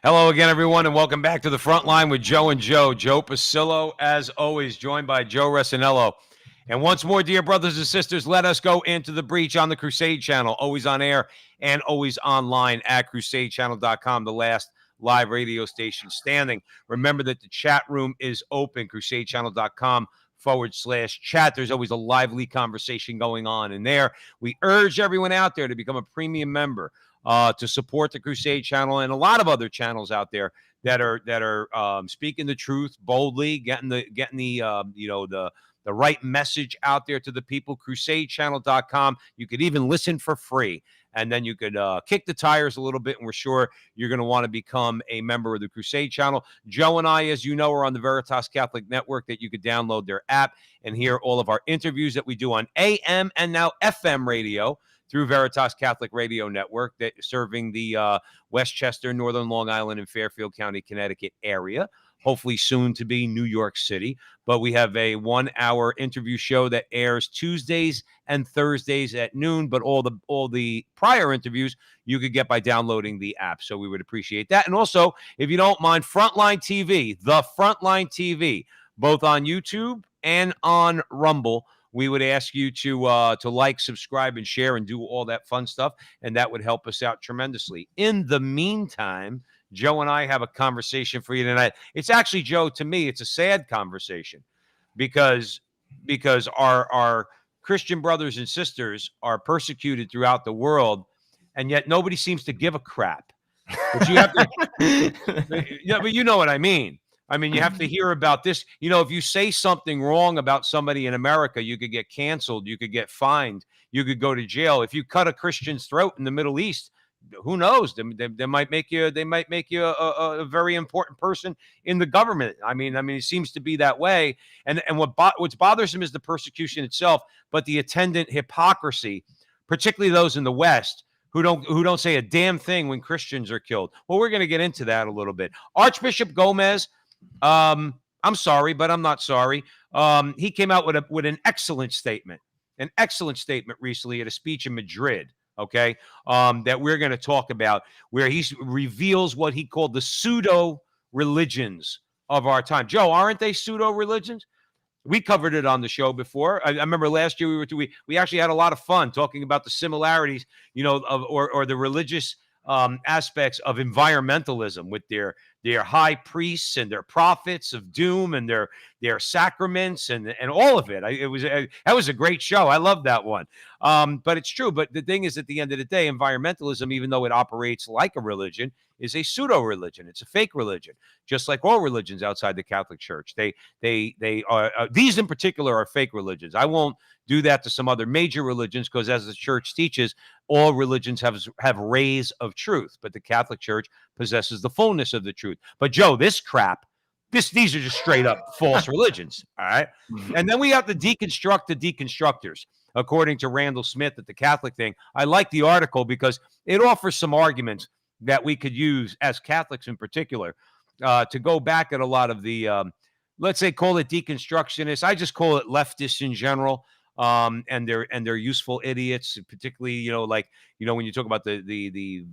Hello again, everyone, and welcome back to the Frontline with Joe and Joe. Joe Pasillo, as always, joined by Joe Resinello. And once more, dear brothers and sisters, let us go into the breach on the Crusade channel, always on air and always online at crusadechannel.com, the last live radio station standing. Remember that the chat room is open, crusadechannel.com/chat. There's always a lively conversation going on in there. We urge everyone out there to become a premium member. To support the Crusade channel and a lot of other channels out there that are speaking the truth boldly, getting the the right message out there to the people. Crusadechannel.com. You could even listen for free, and then you could kick the tires a little bit. And we're sure you're going to want to become a member of the Crusade channel. Joe and I, as you know, are on the Veritas Catholic Network. That you could download their app and hear all of our interviews that we do on AM and now FM radio through Veritas Catholic Radio Network, that serving the Westchester, Northern Long Island, and Fairfield County, Connecticut the hopefully soon to be New York City. But we have a 1-hour interview show that airs Tuesdays and Thursdays at noon. But all the prior interviews you could get by downloading the app. So we would appreciate that. And also, if you don't mind, Frontline TV, the Frontline TV, both on YouTube and on Rumble. We would ask you to like, subscribe, and share, and do all that fun stuff, and that would help us out tremendously. In the meantime, Joe and I have a conversation for you tonight. It's actually, Joe, to me, it's a sad conversation because our Christian brothers and sisters are persecuted throughout the world, and yet nobody seems to give a crap. But you have to, yeah, but you know what I mean. I mean, you have to hear about this. You know, if you say something wrong about somebody in America, you could get canceled. You could get fined. You could go to jail. If you cut a Christian's throat in the Middle East, who knows? They might make you. They might make you a very important person in the government. I mean, it seems to be that way. And what's bothersome is the persecution itself, but the attendant hypocrisy, particularly those in the West who don't say a damn thing when Christians are killed. Well, we're going to get into that a little bit. Archbishop Gomez. I'm sorry, but I'm not sorry. He came out with an excellent statement recently at a speech in Madrid. Okay, that we're going to talk about, where he reveals what he called the pseudo religions of our time. Joe, aren't they pseudo religions? We covered it on the show before. I remember last year we actually had a lot of fun talking about the similarities, or the religious aspects of environmentalism with their high priests and their prophets of doom and their sacraments and all of it. That was a great show. I love that one. But it's true. But the thing is, at the end of the day, environmentalism, even though it operates like a religion, is a pseudo religion. It's a fake religion, just like all religions outside the Catholic Church. They are these in particular are fake religions. I won't do that to some other major religions because, as the church teaches, all religions have rays of truth, but the Catholic Church possesses the fullness of the truth. But Joe, this crap, these are just straight up false religions. All right. And then we have to deconstruct the deconstructors, according to Randall Smith at the Catholic thing. I like the article because it offers some arguments that we could use as Catholics in particular to go back at a lot of the, let's say, call it deconstructionists. I just call it leftists in general. And they're useful idiots, particularly, when you talk about the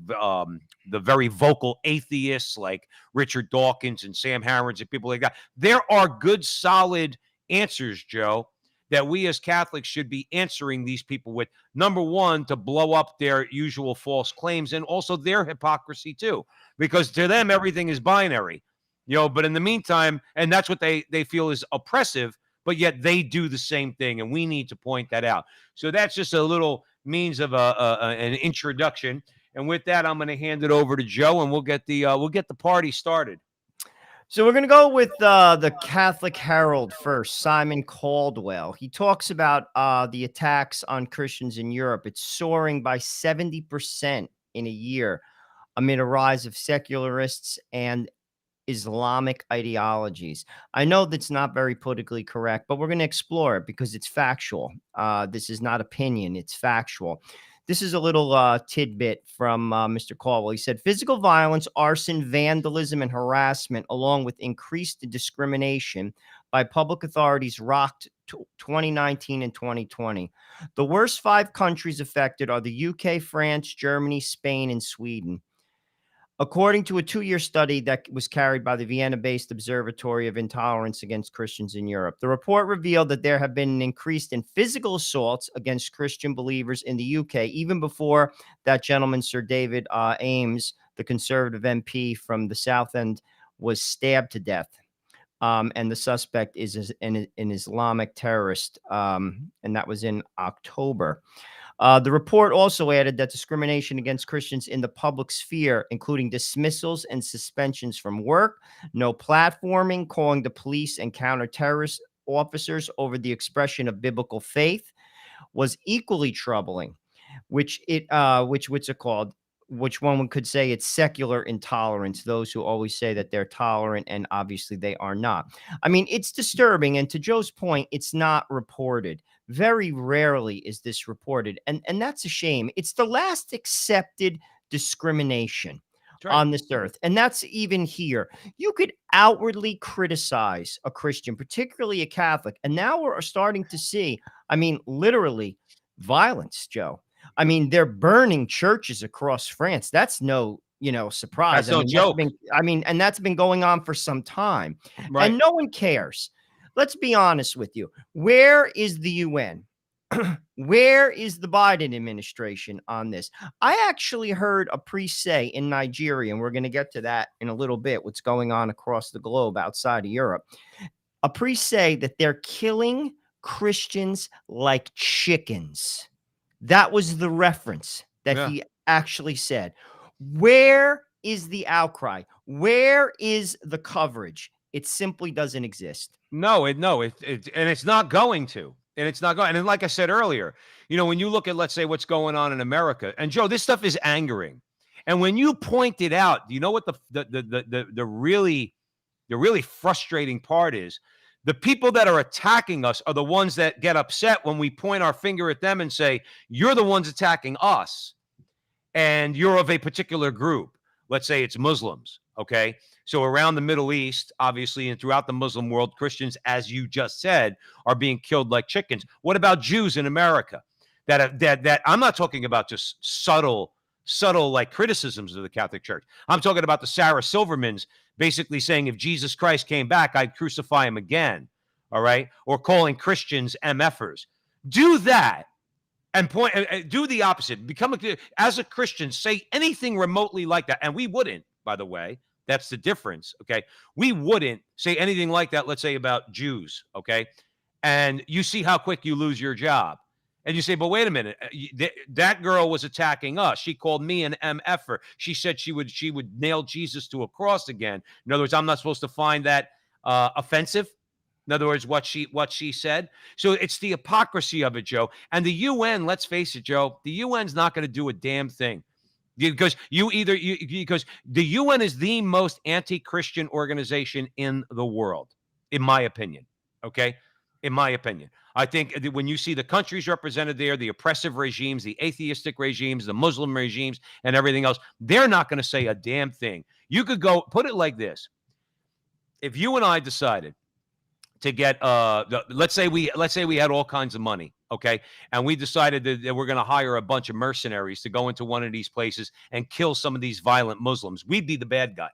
very vocal atheists like Richard Dawkins and Sam Harrods and people like that. There are good, solid answers, Joe, that we as Catholics should be answering these people with. Number one, to blow up their usual false claims and also their hypocrisy too, because to them everything is binary, but in the meantime, and that's what they feel is oppressive. But yet they do the same thing, and we need to point that out. So that's just a little means of an introduction. And with that, I'm going to hand it over to Joe, and we'll get the party started. So we're going to go with the Catholic Herald first, Simon Caldwell. He talks about the attacks on Christians in Europe. It's soaring by 70% in a year amid a rise of secularists and Islamic ideologies. I know that's not very politically correct, but we're going to explore it because it's factual. This is not opinion. It's factual. This is a little tidbit from Mr. Caldwell. He said, physical violence, arson, vandalism, and harassment, along with increased discrimination by public authorities, rocked 2019 and 2020. The worst 5 countries affected are the UK, France, Germany, Spain, and Sweden. According to a 2-year study that was carried by the Vienna-based Observatory of Intolerance Against Christians in Europe, the report revealed that there have been an increase in physical assaults against Christian believers in the UK, even before that gentleman, Sir David Ames, the Conservative MP from the South End, was stabbed to death. And the suspect is an Islamic terrorist, and that was in October. The report also added that discrimination against Christians in the public sphere, including dismissals and suspensions from work, no platforming, calling the police and counter-terrorist officers over the expression of biblical faith, was equally troubling, which what's it called? Which one could say it's secular intolerance, those who always say that they're tolerant, and obviously they are not. I mean, it's disturbing. And to Joe's point, it's not reported. Very rarely is this reported. And that's a shame. It's the last accepted discrimination on this earth. And that's even here. You could outwardly criticize a Christian, particularly a Catholic. And now we're starting to see, I mean, literally violence, Joe. I mean, they're burning churches across France. That's no, surprise. That's no joke. And that's been going on for some time. Right. And no one cares. Let's be honest with you. Where is the UN? Where is the Biden administration on this? I actually heard a priest say in Nigeria, and we're going to get to that in a little bit, what's going on across the globe outside of Europe. A priest say that they're killing Christians like chickens. That was the reference that he actually said. Where is the outcry? Where is the coverage? It simply doesn't exist. No, and it's not going to. And it's not going. And like I said earlier, when you look at, let's say, what's going on in America, and Joe, this stuff is angering. And when you point it out, you know what the really frustrating part is? The people that are attacking us are the ones that get upset when we point our finger at them and say, you're the ones attacking us, and you're of a particular group. Let's say it's Muslims, okay? So around the Middle East, obviously, and throughout the Muslim world, Christians, as you just said, are being killed like chickens. What about Jews in America? That I'm not talking about just subtle like criticisms of the Catholic Church. I'm talking about the Sarah Silvermans basically saying, if Jesus Christ came back, I'd crucify him again. All right. Or calling Christians MFers. Do that and do the opposite. As a Christian, say anything remotely like that. And we wouldn't, by the way. That's the difference. Okay. We wouldn't say anything like that, let's say, about Jews. Okay. And you see how quick you lose your job. And you say, but wait a minute, that girl was attacking us. She called me an MFer. She said she would nail Jesus to a cross again. In other words, I'm not supposed to find that offensive. In other words, what she said. So it's the hypocrisy of it, Joe. And the UN, let's face it, Joe, the UN's not going to do a damn thing. Because because the UN is the most anti-Christian organization in the world, in my opinion. Okay? In my opinion. I think that when you see the countries represented there, the oppressive regimes, the atheistic regimes, the Muslim regimes, and everything else, they're not going to say a damn thing. You could go, put it like this. If you and I decided to get, let's say we had all kinds of money, okay? And we decided that we're going to hire a bunch of mercenaries to go into one of these places and kill some of these violent Muslims. We'd be the bad guy.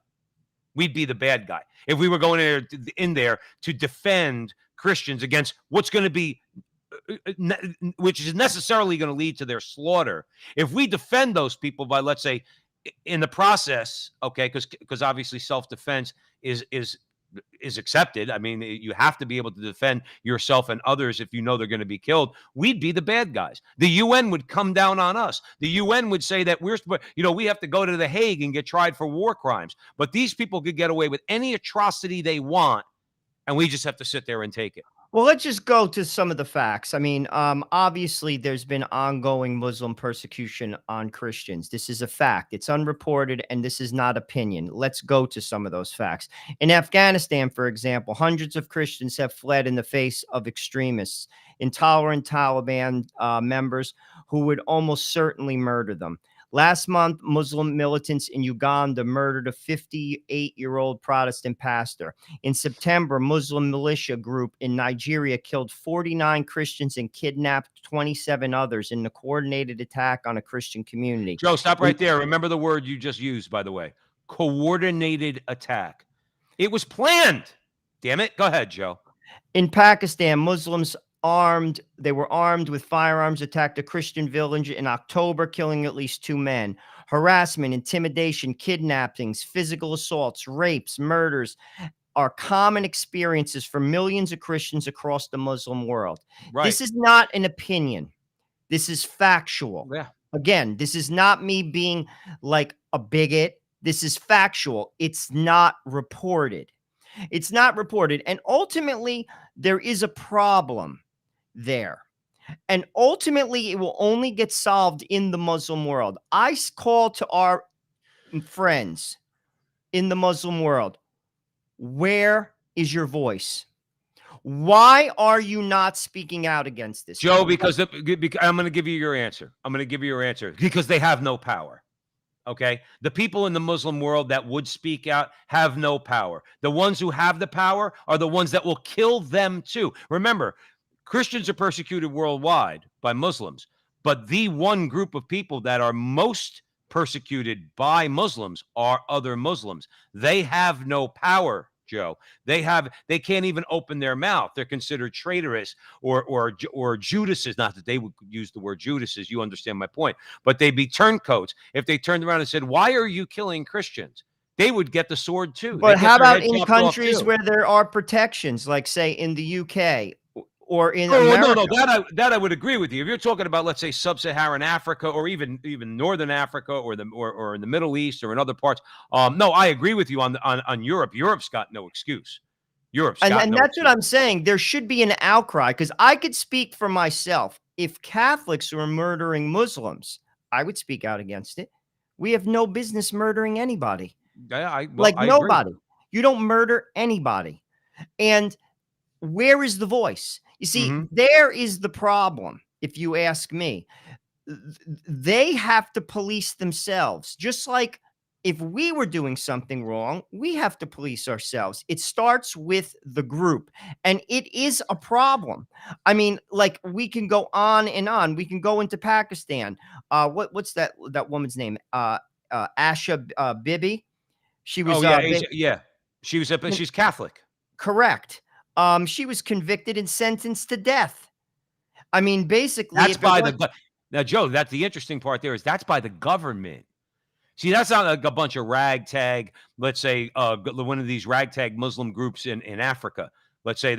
We'd be the bad guy if we were going in there to defend Christians against what's going to be, which is necessarily going to lead to their slaughter. If we defend those people by, let's say, in the process, okay, because obviously self-defense is accepted. I mean, you have to be able to defend yourself and others if you know they're going to be killed. We'd be the bad guys. The UN would come down on us. The UN would say that we have to go to The Hague and get tried for war crimes. But these people could get away with any atrocity they want, and we just have to sit there and take it. Well, let's just go to some of the facts. I mean, obviously, there's been ongoing Muslim persecution on Christians. This is a fact. It's unreported, and this is not opinion. Let's go to some of those facts. In Afghanistan, for example, hundreds of Christians have fled in the face of extremists, intolerant Taliban members who would almost certainly murder them. Last month, Muslim militants in Uganda murdered a 58-year-old Protestant pastor. In September, Muslim militia group in Nigeria killed 49 Christians and kidnapped 27 others in a coordinated attack on a Christian community. Joe, stop right there. Remember the word you just used, by the way. coordinated attack. It was planned. Damn it. Go ahead, Joe. In Pakistan, Muslims they were armed with firearms, attacked a Christian village in October, killing at least 2 men. Harassment, intimidation, kidnappings, physical assaults, rapes, murders are common experiences for millions of Christians across the Muslim world. Right. This is not an opinion. This is factual. Yeah. Again, this is not me being like a bigot. This is factual. It's not reported. It's not reported. And ultimately, there is a problem there. And ultimately, it will only get solved in the Muslim world. I call to our friends in the Muslim world, where is your voice? Why are you not speaking out against this? Joe, because I'm going to give you your answer. I'm going to give you your answer because they have no power. Okay. The people in the Muslim world that would speak out have no power. The ones who have the power are the ones that will kill them too. Remember, Christians are persecuted worldwide by Muslims, but the one group of people that are most persecuted by Muslims are other Muslims. They have no power, Joe. They can't even open their mouth. They're considered traitorous or Judases. Not that they would use the word Judases. You understand my point. But they'd be turncoats. If they turned around and said, "Why are you killing Christians?" They would get the sword too. But how about in countries where there are protections, like say in the UK or in America? No, that I would agree with you. If you're talking about, let's say, sub-Saharan Africa or even northern Africa or in the Middle East or in other parts, no, I agree with you on Europe. Europe's got no excuse. And that's what I'm saying. There should be an outcry, because I could speak for myself. If Catholics were murdering Muslims, I would speak out against it. We have no business murdering anybody. I nobody. Agree. You don't murder anybody. And where is the voice? You see, there is the problem, if you ask me. They have to police themselves. Just like if we were doing something wrong, we have to police ourselves. It starts with the group, and it is a problem. I mean, like, we can go on and on. We can go into Pakistan. What's that woman's name? Asha Bibi. She was she's Catholic. Correct. She was convicted and sentenced to death. I mean, basically, that's now, Joe. That's the interesting part. There is that's by the government. See, that's not like a bunch of ragtag. Let's say one of these ragtag Muslim groups in Africa. Let's say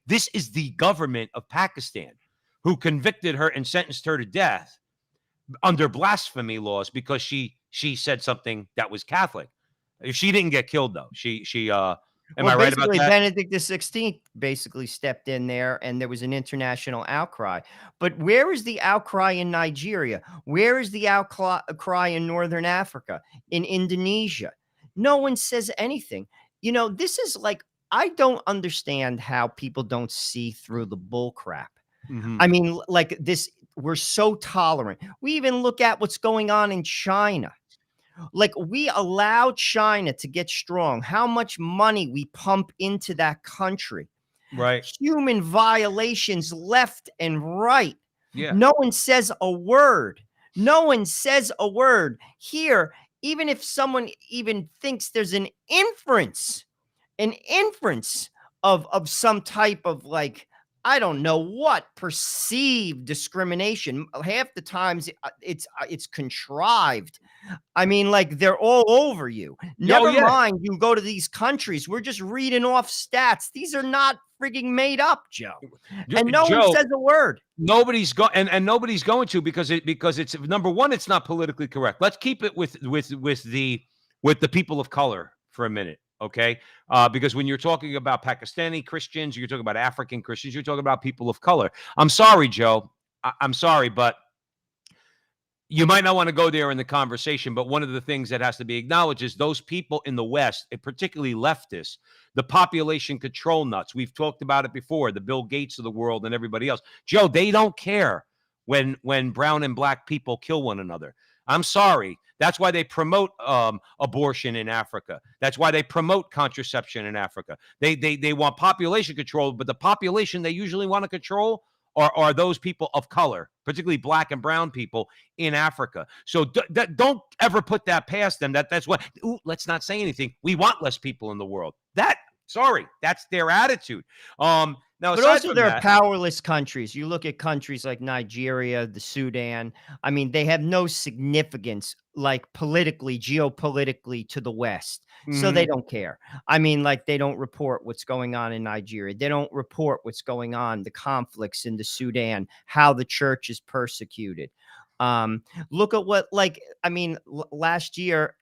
this is the government of Pakistan who convicted her and sentenced her to death under blasphemy laws because she said something that was Catholic. She didn't get killed though. Am I right about that? Benedict XVI basically stepped in there, and there was an international outcry. But where is the outcry in Nigeria? Where is the outcry in Northern Africa, in Indonesia? No one says anything. You know, this is like, I don't understand how people don't see through the bull crap. I mean, like this, we're so tolerant. We even look at what's going on in China. Like, we allow China to get strong. How much money we pump into that country. Right. Human violations left and right. Yeah. No one says a word. No one says a word. Here, even if someone even thinks there's an inference of some type of, like, I don't know what, perceived discrimination. Half the times it's contrived. I mean, like, they're all over you. Never mind, you go to these countries. We're just reading off stats. These are not frigging made up, Joe. And no one says a word. Nobody's and nobody's going to because it's number one, it's not politically correct. Let's keep it with the people of color for a minute. Okay. Because when you're talking about Pakistani Christians, you're talking about African Christians, you're talking about people of color. I'm sorry, Joe. I'm sorry, but you might not want to go there in the conversation. But one of the things that has to be acknowledged is those people in the West, and particularly leftists, the population control nuts. We've talked about it before, the Bill Gates of the world and everybody else. Joe, they don't care when brown and black people kill one another. I'm sorry. That's why they promote abortion in Africa. That's why they promote contraception in Africa. They want population control, but the population they usually want to control are those people of color, particularly black and brown people in Africa. So don't ever put that past them. That's what, let's not say anything. We want less people in the world. That's their attitude. Now, But aside also, from there are that, powerless countries. You look at countries like Nigeria, the Sudan. I mean, they have no significance, like politically, geopolitically, to the West. So they don't care. I mean, like, they don't report what's going on in Nigeria. They don't report what's going on, the conflicts in the Sudan, how the church is persecuted. Look at what, like, I mean, last year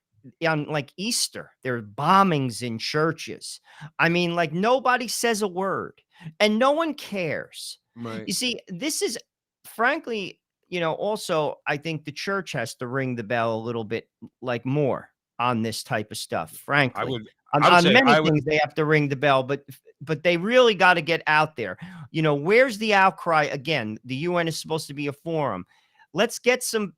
on like Easter, there are bombings in churches. I mean, like, nobody says a word and no one cares. right. You see, this is frankly, also, I think the church has to ring the bell a little bit like more on this type of stuff, I frankly. would, On, I would on say, many things, they have to ring the bell, but they really got to get out there. Where's the outcry? Again, the UN is supposed to be a forum. Let's get some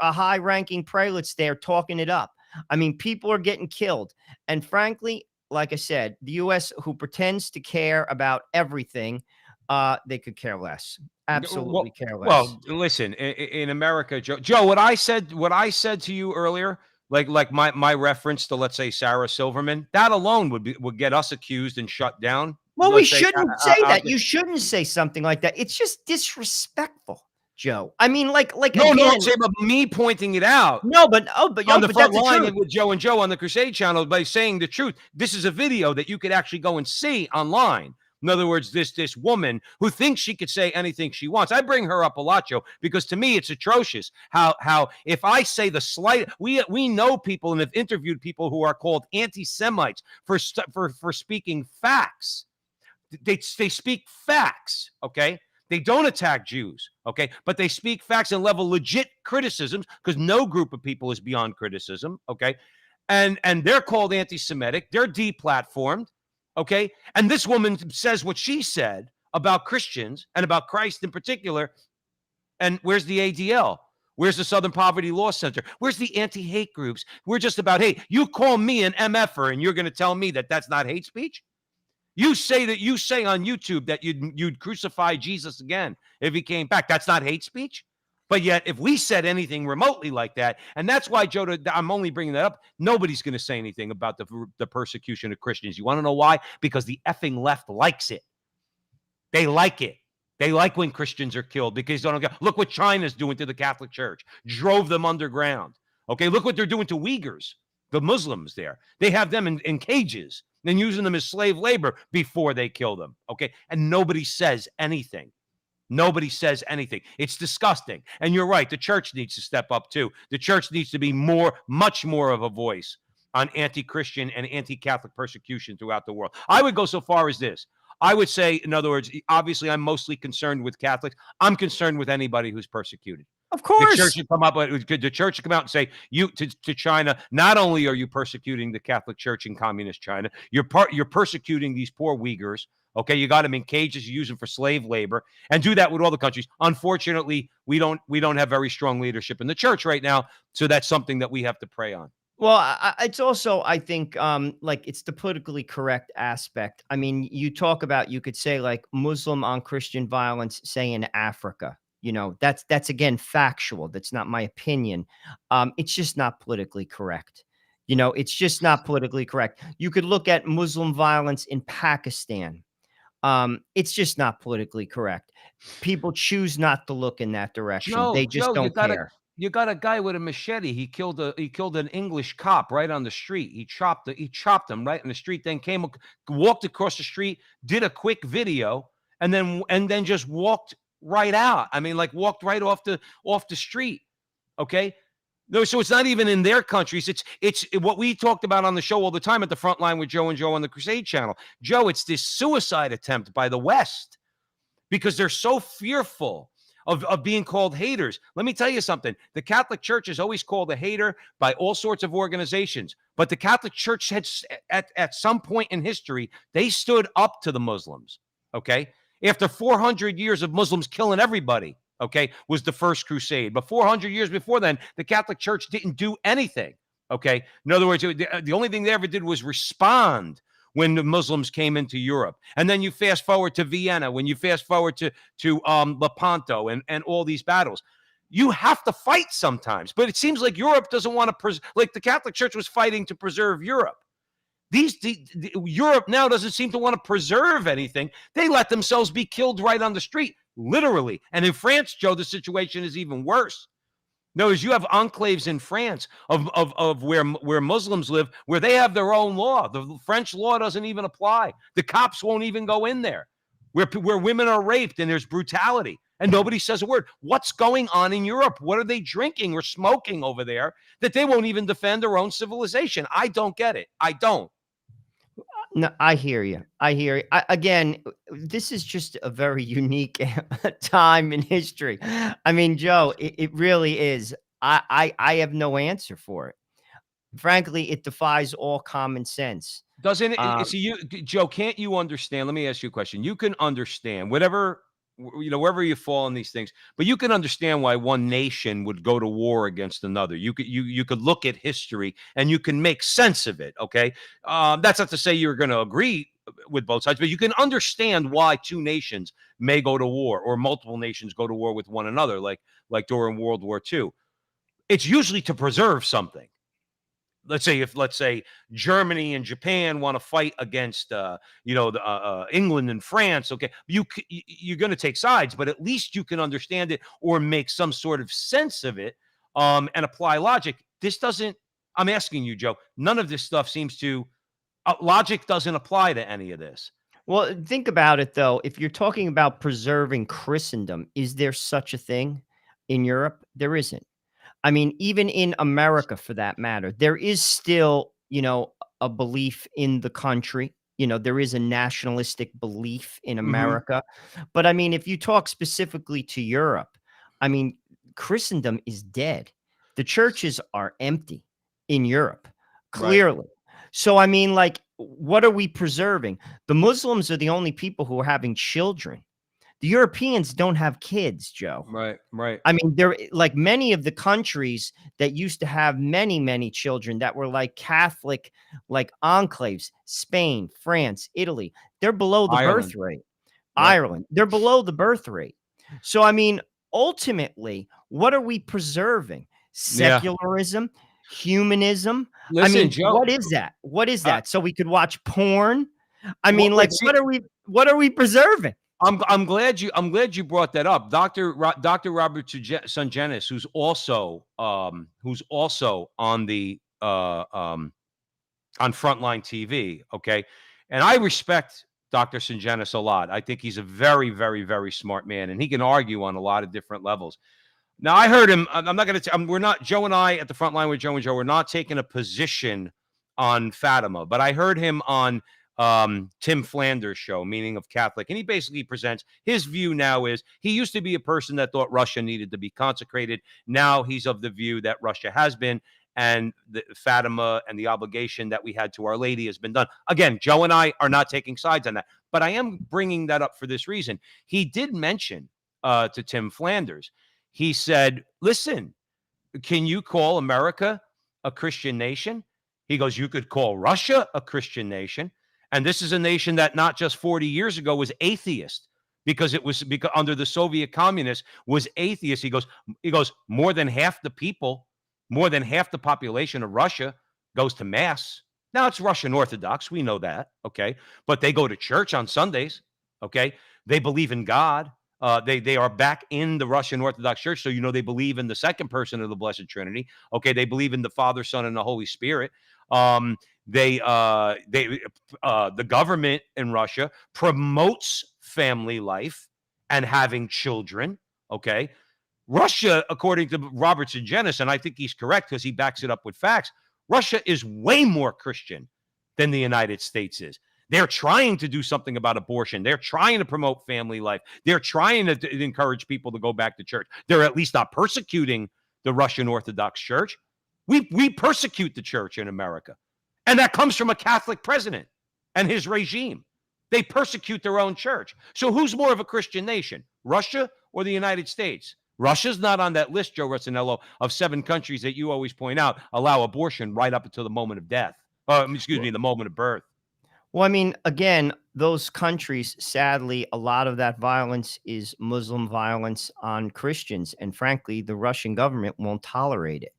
high-ranking prelates there talking it up. I mean, people are getting killed. And frankly, like I said, the U.S., who pretends to care about everything, they could care less. Absolutely care less. Well, listen, in America, Joe, what I said to you earlier, like my reference to, let's say, Sarah Silverman, that alone would get us accused and shut down. Well, we Let's say, shouldn't say that. You shouldn't say something like that. It's just disrespectful, Joe. I mean, like no, again, I'm saying about me pointing it out. no, but On the front that's the line truth. with Joe and Joe on the Crusade channel by saying the truth. This is a video that you could actually go and see online. In other words, this woman who thinks she could say anything she wants. I bring her up a lot, Joe, because to me it's atrocious how if I say the slight, we know people and have interviewed people who are called anti-Semites for speaking facts. They speak facts, okay? They don't attack Jews, okay? But they speak facts and level legit criticisms, because no group of people is beyond criticism, okay? And they're called anti-Semitic. They're deplatformed, okay? And this woman says what she said about Christians and about Christ in particular. And where's the ADL? Where's the Southern Poverty Law Center? Where's the anti-hate groups? We're just about, hey, you call me an MFer and you're going to tell me that that's not hate speech? You say on YouTube that you'd crucify Jesus again if he came back. That's not hate speech. But yet, if we said anything remotely like that, and that's why, Joe, I'm only bringing that up, nobody's going to say anything about the persecution of Christians. You want to know why? Because the effing left likes it. They like it. They like when Christians are killed because they don't get. Look what China's doing to the Catholic Church. Drove them underground. Okay, look what they're doing to Uyghurs, the Muslims there. They have them in cages and using them as slave labor before they kill them. Okay, and nobody says anything. Nobody says anything. It's disgusting. And you're right. The church needs to step up too. The church needs to be much more of a voice on anti-Christian and anti-Catholic persecution throughout the world. I would go so far as this. I would say, in other words, obviously I'm mostly concerned with Catholics. I'm concerned with anybody who's persecuted. Of course. The church should come out and say, to China, not only are you persecuting the Catholic Church in communist China, you're persecuting these poor Uyghurs. Okay, you got them in cages, you use them for slave labor, and do that with all the countries. Unfortunately, we don't have very strong leadership in the church right now, so that's something that we have to pray on. Well, it's also, I think, like, it's the politically correct aspect. I mean, you could say, like, Muslim on Christian violence, say in Africa. That's again factual. That's not my opinion. It's just not politically correct. It's just not politically correct. You could look at Muslim violence in Pakistan. It's just not politically correct. People choose not to look in that direction. They just don't care. You got a guy with a machete. He killed an English cop right on the street. He chopped him right in the street. Then walked across the street, did a quick video, and then just walked right out. I mean, like, walked right off the street. Okay. No, so it's not even in their countries. It's what we talked about on the show all the time at the Frontline with Joe and Joe on the Crusade channel. Joe, it's this suicide attempt by the West because they're so fearful of being called haters. Let me tell you something. The Catholic Church is always called a hater by all sorts of organizations. But the Catholic Church had, at some point in history, they stood up to the Muslims. Okay. After 400 years of Muslims killing everybody, okay, was the first crusade. But 400 years before then, the Catholic Church didn't do anything, okay? In other words, the only thing they ever did was respond when the Muslims came into Europe. And then you fast forward to Vienna, when you fast forward to Lepanto and all these battles. You have to fight sometimes, but it seems like Europe doesn't want to, like the Catholic Church was fighting to preserve Europe. Europe now doesn't seem to want to preserve anything. They let themselves be killed right on the street, literally. And in France, Joe, the situation is even worse. Notice you have enclaves in France of where Muslims live, where they have their own law. The French law doesn't even apply. The cops won't even go in there. Where women are raped and there's brutality, and nobody says a word. What's going on in Europe? What are they drinking or smoking over there that they won't even defend their own civilization? I don't get it. I don't. No, I hear you. Again, this is just a very unique time in history. I mean, Joe, it really is. I have no answer for it. Frankly, it defies all common sense. Doesn't it? See, Joe, can't you understand? Let me ask you a question. You can understand whatever, wherever you fall in these things, but you can understand why one nation would go to war against another. You could look at history and you can make sense of it. Okay, that's not to say you're going to agree with both sides, but you can understand why two nations may go to war or multiple nations go to war with one another, like during World War II. It's usually to preserve something. Let's say Germany and Japan want to fight against England and France. Okay, you're going to take sides, but at least you can understand it or make some sort of sense of it and apply logic. This doesn't. I'm asking you, Joe. None of this stuff seems to. Logic doesn't apply to any of this. Well, think about it though. If you're talking about preserving Christendom, is there such a thing in Europe? There isn't. I mean, even in America, for that matter, there is still, a belief in the country. There is a nationalistic belief in America. But I mean, if you talk specifically to Europe, I mean, Christendom is dead. The churches are empty in Europe, clearly. Right. So, I mean, like, what are we preserving? The Muslims are the only people who are having children. The Europeans don't have kids, Joe. Right. I mean, they're like many of the countries that used to have many, many children that were like Catholic, like enclaves, Spain, France, Italy, they're below the birth rate. Ireland, they're below the birth rate. So, I mean, ultimately, what are we preserving? Secularism, humanism. Listen, I mean, Joe, what is that? What is that? So we could watch porn? I mean, what are we preserving? I'm glad you brought that up. Dr. Robert Sungenus, who's also on the on Frontline TV, okay? And I respect Dr. Sungenus a lot. I think he's a very, very, very smart man, and he can argue on a lot of different levels. Now, I heard him. I'm not going to. We're not. Joe and I at the Frontline with Joe and Joe. We're not taking a position on Fatima, but I heard him on Tim Flanders' show, Meaning of Catholic, and he basically presents his view. Now is he used to be a person that thought Russia needed to be consecrated. Now he's of the view that Russia has been, and the Fatima and the obligation that we had to Our Lady has been done. Again, Joe and I are not taking sides on that, but I am bringing that up for this reason. He did mention to Tim Flanders, he said, listen, can you call America a Christian nation? He goes, you could call Russia a Christian nation. And this is a nation that not just 40 years ago was atheist because under the Soviet communists was atheist. He goes, more than half the people, more than half the population of Russia goes to mass. Now it's Russian Orthodox. We know that. Okay. But they go to church on Sundays. Okay. They believe in God. They are back in the Russian Orthodox Church. So, they believe in the second person of the Blessed Trinity. Okay. They believe in the Father, Son, and the Holy Spirit. The government in Russia promotes family life and having children. Okay. Russia, according to Robert Sungenus, and I think he's correct because he backs it up with facts, Russia is way more Christian than the United States is. They're trying to do something about abortion. They're trying to promote family life. They're trying to encourage people to go back to church. They're at least not persecuting the Russian Orthodox Church. We persecute the church in America. And that comes from a Catholic president and his regime. They persecute their own church. So who's more of a Christian nation, Russia or the United States? Russia's not on that list, Joe Rossinello, of 7 countries that you always point out allow abortion right up until the moment of death. The moment of birth. Well, I mean, again, those countries, sadly, a lot of that violence is Muslim violence on Christians. And frankly, the Russian government won't tolerate it.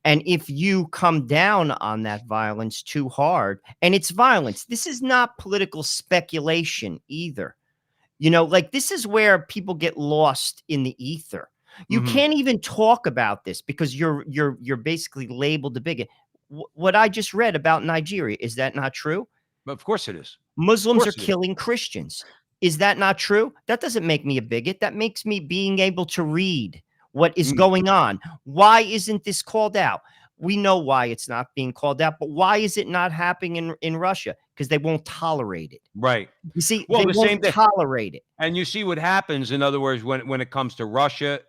And if you come down on that violence too hard, and it's violence, this is not political speculation either. You know, like this is where people get lost in the ether. You Hmm. can't even talk about this because you're basically labeled a bigot. What I just read about Nigeria, is that not true? But of course it is. Of Muslims are course it is. killing Christians. Is that not true? That doesn't make me a bigot. That makes me being able to read what is Mm, going on. Why isn't this called out? We know why it's not being called out, but why is it not happening in Russia? Because they won't tolerate it. right. You see, Well, they the same won't thing. tolerate it. And you see what happens, in other words, when it comes to Russia,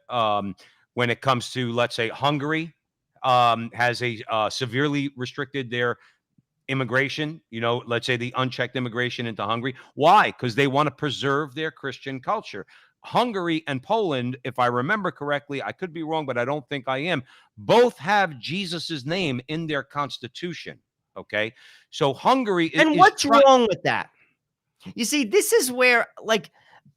when it comes to, let's say, Hungary, has a severely restricted their immigration, let's say the unchecked immigration into Hungary. Why? Because they want to preserve their Christian culture. Hungary and Poland, if I remember correctly, I could be wrong, but I don't think I am, both have Jesus's name in their constitution. Okay. So Hungary And is what's trying. wrong with that? You see, this is where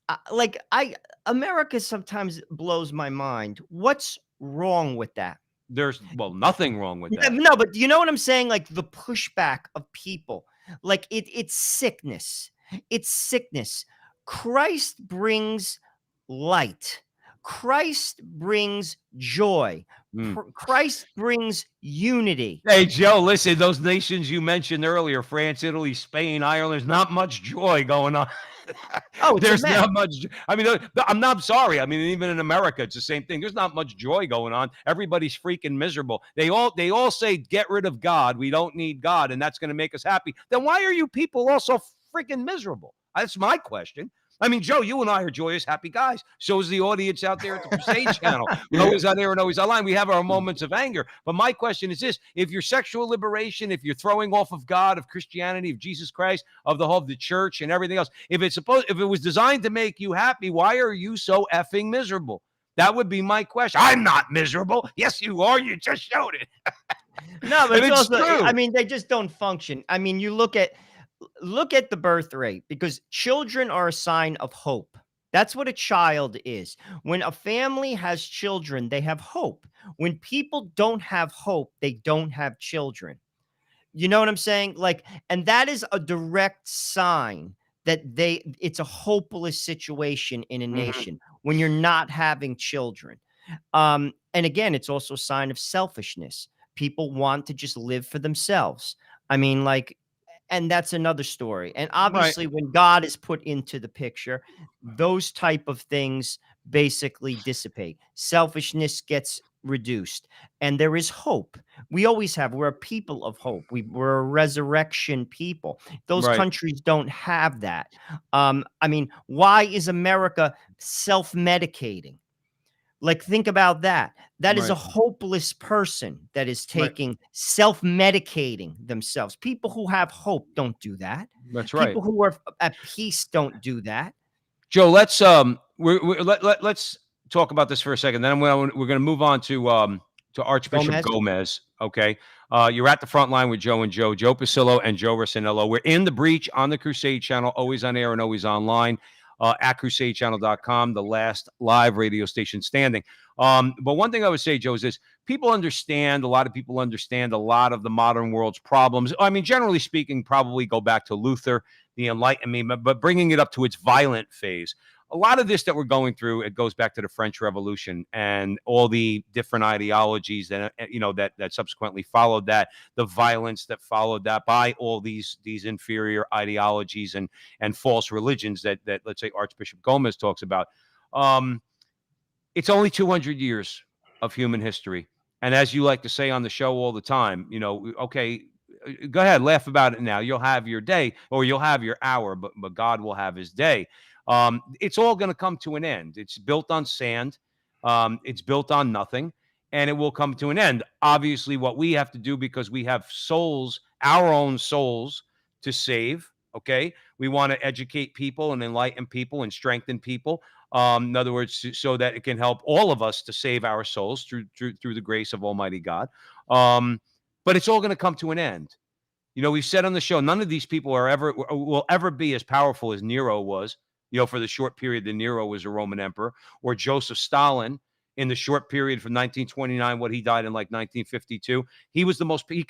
I America sometimes blows my mind. What's wrong with that? There's, well, nothing wrong with that. No, but you know what I'm saying? Like the pushback of people, like it's sickness. It's sickness. Christ brings light. Christ brings joy. Mm. Christ brings unity. Hey, Joe, listen, those nations you mentioned earlier, France, Italy, Spain, Ireland, there's not much joy going on. Oh, it's a There's mess. not much. I mean, I'm not sorry. I mean, even in America, it's the same thing. There's not much joy going on. Everybody's freaking miserable. They all say, get rid of God. We don't need God, and that's going to make us happy. Then why are you people also freaking miserable? That's my question. I mean, Joe, you and I are joyous, happy guys. So is the audience out there at the Crusade channel. We're always on air and always online. We have our moments of anger. But my question is this: if your sexual liberation, if you're throwing off of God, of Christianity, of Jesus Christ, of the whole of the church and everything else, if it was designed to make you happy, why are you so effing miserable? That would be my question. I'm not miserable. Yes, you are. You just showed it. No, but And it's it's also, I true. mean, they just don't function. I mean, you look at the birth rate, because children are a sign of hope. That's what a child is. When a family has children, they have hope. When people don't have hope, they don't have children. You know what I'm saying? Like, and that is a direct sign that it's a hopeless situation in a Mhm. nation when you're not having children. And again, it's also a sign of selfishness. People want to just live for themselves. I mean, like, and that's another story. And Right. obviously, when God is put into the picture, those type of things basically dissipate. Selfishness gets reduced, and there is hope. We always have. We're a people of hope. We're a resurrection people. Those Right. countries don't have that. I mean, why is America self-medicating? Like, think about that. That is a Right. hopeless person that is Right. taking self-medicating themselves. People who have hope don't do that. That's right. People who are at peace don't do that. Joe, let's talk about this for a second. Then we're gonna move on to Archbishop Gomez? Gomez. Okay. You're at the front line with Joe and Joe Pasillo and Joe Rossinello. We're in the breach on the Crusade channel, always on air and always online, at crusadechannel.com, the last live radio station standing. But one thing I would say, Joe, is this: a lot of people understand a lot of the modern world's problems. I mean, generally speaking, probably go back to Luther, the Enlightenment, but bringing it up to its violent phase. A lot of this that we're going through, it goes back to the French Revolution and all the different ideologies that that subsequently followed that, the violence that followed that by all these inferior ideologies and false religions that let's say Archbishop Gomez talks about. Um, it's only 200 years of human history, and as you like to say on the show all the time, okay, go ahead, laugh about it now. You'll have your day, or you'll have your hour, but God will have his day. It's all going to come to an end. It's built on sand. It's built on nothing, and it will come to an end. Obviously, what we have to do, because we have souls, our own souls, to save. Okay, we want to educate people and enlighten people and strengthen people. In other words, so that it can help all of us to save our souls through the grace of Almighty God. But it's all going to come to an end. You know, we've said on the show, none of these people will ever be as powerful as Nero was, you know, for the short period that Nero was a Roman emperor, or Joseph Stalin in the short period from 1929, what he died in like 1952. He was the most, you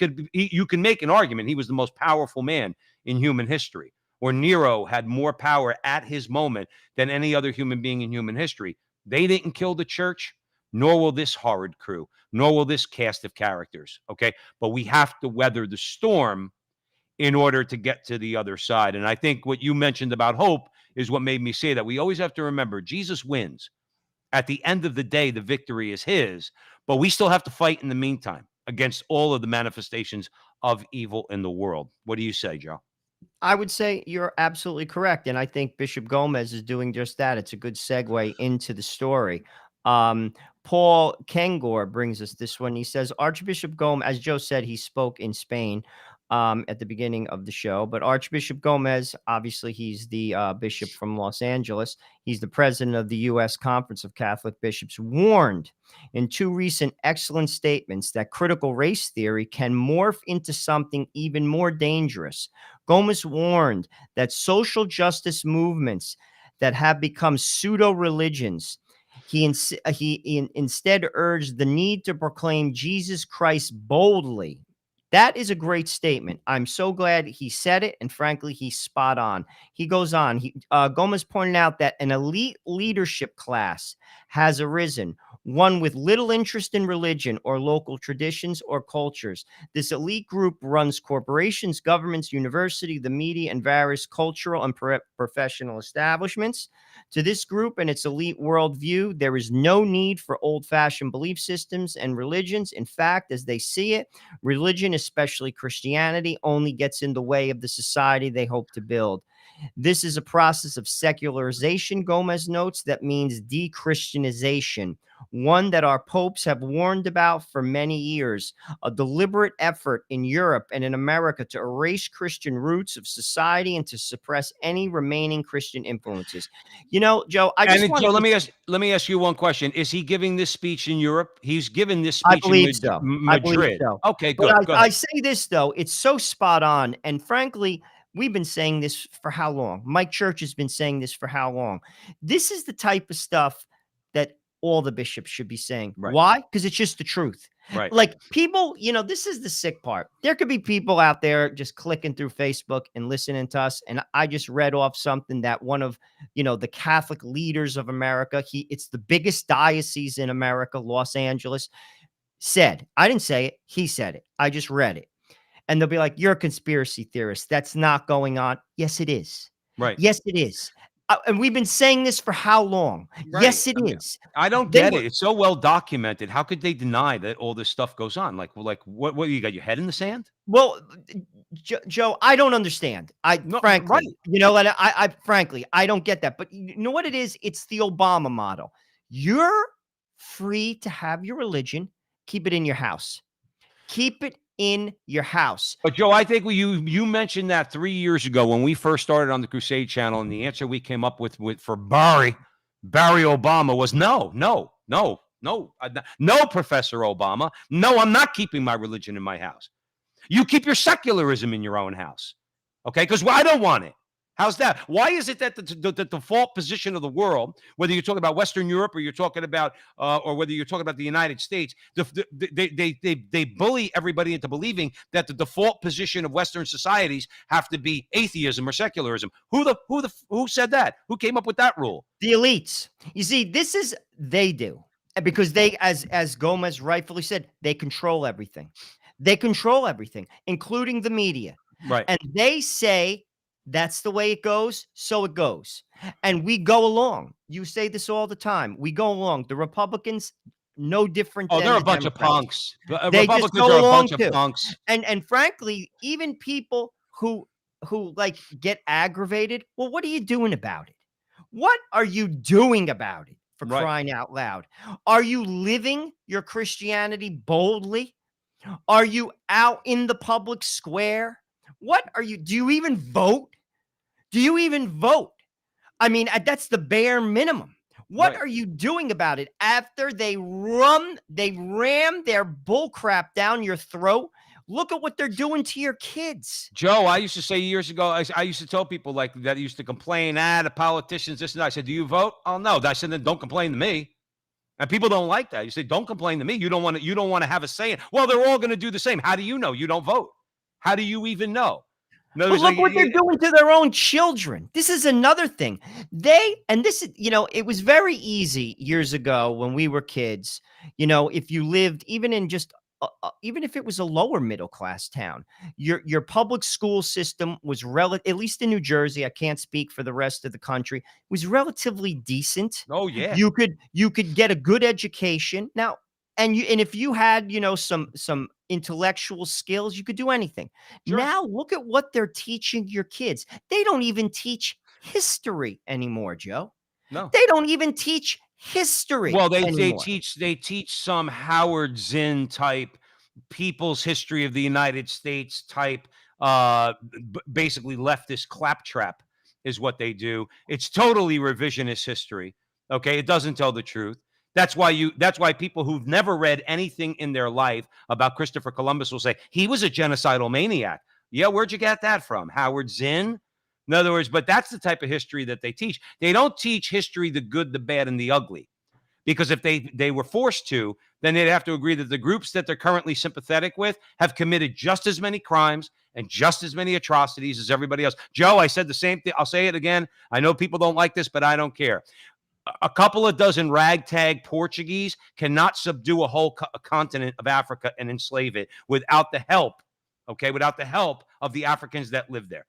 can make an argument, he was the most powerful man in human history. Or Nero had more power at his moment than any other human being in human history. They didn't kill the church, nor will this horrid crew, nor will this cast of characters. Okay. But we have to weather the storm in order to get to the other side. And I think what you mentioned about hope is what made me say that. We always have to remember Jesus wins. At the end of the day, the victory is his, but we still have to fight in the meantime against all of the manifestations of evil in the world. What do you say, Joe? I would say you're absolutely correct. And I think Bishop Gomez is doing just that. It's a good segue into the story. Paul Kengor brings us this one. He says, Archbishop Gomez, as Joe said, he spoke in Spain at the beginning of the show. But Archbishop Gomez, obviously, he's the bishop from Los Angeles. He's the president of the U.S. Conference of Catholic Bishops, warned in 2 recent excellent statements that critical race theory can morph into something even more dangerous. Gomez warned that social justice movements that have become pseudo religions. He instead urged the need to proclaim Jesus Christ boldly. That is a great statement. I'm so glad he said it, and frankly, he's spot on. He goes on. Gomez pointed out that an elite leadership class has arisen, one with little interest in religion or local traditions or cultures. This elite group runs corporations, governments, university, the media, and various cultural and professional establishments. To this group and its elite worldview, there is no need for old-fashioned belief systems and religions. In fact, as they see it, religion, especially Christianity, only gets in the way of the society they hope to build. This is a process of secularization, Gomez notes, that means DeChristianization, one that our popes have warned about for many years, a deliberate effort in Europe and in America to erase Christian roots of society and to suppress any remaining Christian influences. You know, Joe, Joe, let me ask you one question. Is he giving this speech in Europe? He's giving this I speech believe in so. Madrid. I believe so. Okay, But good. Go ahead. I say this, though, it's so spot on. And frankly, we've been saying this for how long? Mike Church has been saying this for how long? This is the type of stuff that all the bishops should be saying. Right. Why? Because it's just the truth. Right. Like people, you know, this is the sick part. There could be people out there just clicking through Facebook and listening to us. And I just read off something that one of, you know, the Catholic leaders of America, it's the biggest diocese in America, Los Angeles, said. I didn't say it. He said it. I just read it. And they'll be like, you're a conspiracy theorist. That's not going on. Yes, it is. Right. Yes, it is. And we've been saying this for how long? Right. Yes, it is. I don't get it. It's so well documented. How could they deny that all this stuff goes on? Like what you got your head in the sand? Well, Joe, I don't understand. Frankly, right. You know, and I frankly, I don't get that. But you know what it is? It's the Obama model. You're free to have your religion. Keep it in your house. Keep it in your house. But Joe, I think you mentioned that 3 years ago when we first started on the Crusade channel, and the answer we came up with for Barry Obama was no, Professor Obama. No, I'm not keeping my religion in my house. You keep your secularism in your own house. Okay, because I don't want it. How's that? Why is it that the default position of the world, whether you're talking about Western Europe or you're talking about, or whether you're talking about the United States, they bully everybody into believing that the default position of Western societies have to be atheism or secularism? Who said that? Who came up with that rule? The elites. You see, they do, because they, as Gomez rightfully said, they control everything. They control everything, including the media. Right. And they say, that's the way it goes, so it goes. And we go along. You say this all the time. We go along. The Republicans, no different than they're a the bunch Democrats. of punks. They Republicans just go are a along bunch too. of punks. And frankly, even people who like get aggravated, well, what are you doing about it? What are you doing about it, for crying out loud? Are you living your Christianity boldly? Are you out in the public square? What are you? Do you even vote? Do you even vote? I mean, that's the bare minimum. What are you doing about it after they ram their bullcrap down your throat Look at what they're doing to your kids. Joe, I used to say years ago, I used to tell people like that used to complain, the politicians, this and that. I said, do you vote? Oh, no. I said, then don't complain to me. And people don't like that. You say, don't complain to me. You don't want to have a say. Well, they're all going to do the same. How do you know? You don't vote. How do you even know? But look what they're doing to their own children. This is another thing. It was very easy years ago when we were kids, if you lived even in just even if it was a lower middle class town, your public school system was at least in New Jersey, I can't speak for the rest of the country, was relatively decent. Oh yeah. You could get a good education. Now, and if you had, some intellectual skills, you could do anything. Sure. Now look at what they're teaching your kids. They don't even teach history anymore, Joe. No. They don't even teach history. Well, they anymore. teach some Howard Zinn type people's history of the United States type, basically leftist claptrap is what they do. It's totally revisionist history. Okay, it doesn't tell the truth. That's why people who've never read anything in their life about Christopher Columbus will say he was a genocidal maniac. Yeah, where'd you get that from? Howard Zinn? In other words, but that's the type of history that they teach. They don't teach history, the good, the bad, and the ugly. Because if they were forced to, then they'd have to agree that the groups that they're currently sympathetic with have committed just as many crimes and just as many atrocities as everybody else. Joe, I said the same thing. I'll say it again. I know people don't like this, but I don't care. A couple of dozen ragtag Portuguese cannot subdue a whole continent of Africa and enslave it without the help, without the help of the Africans that live there.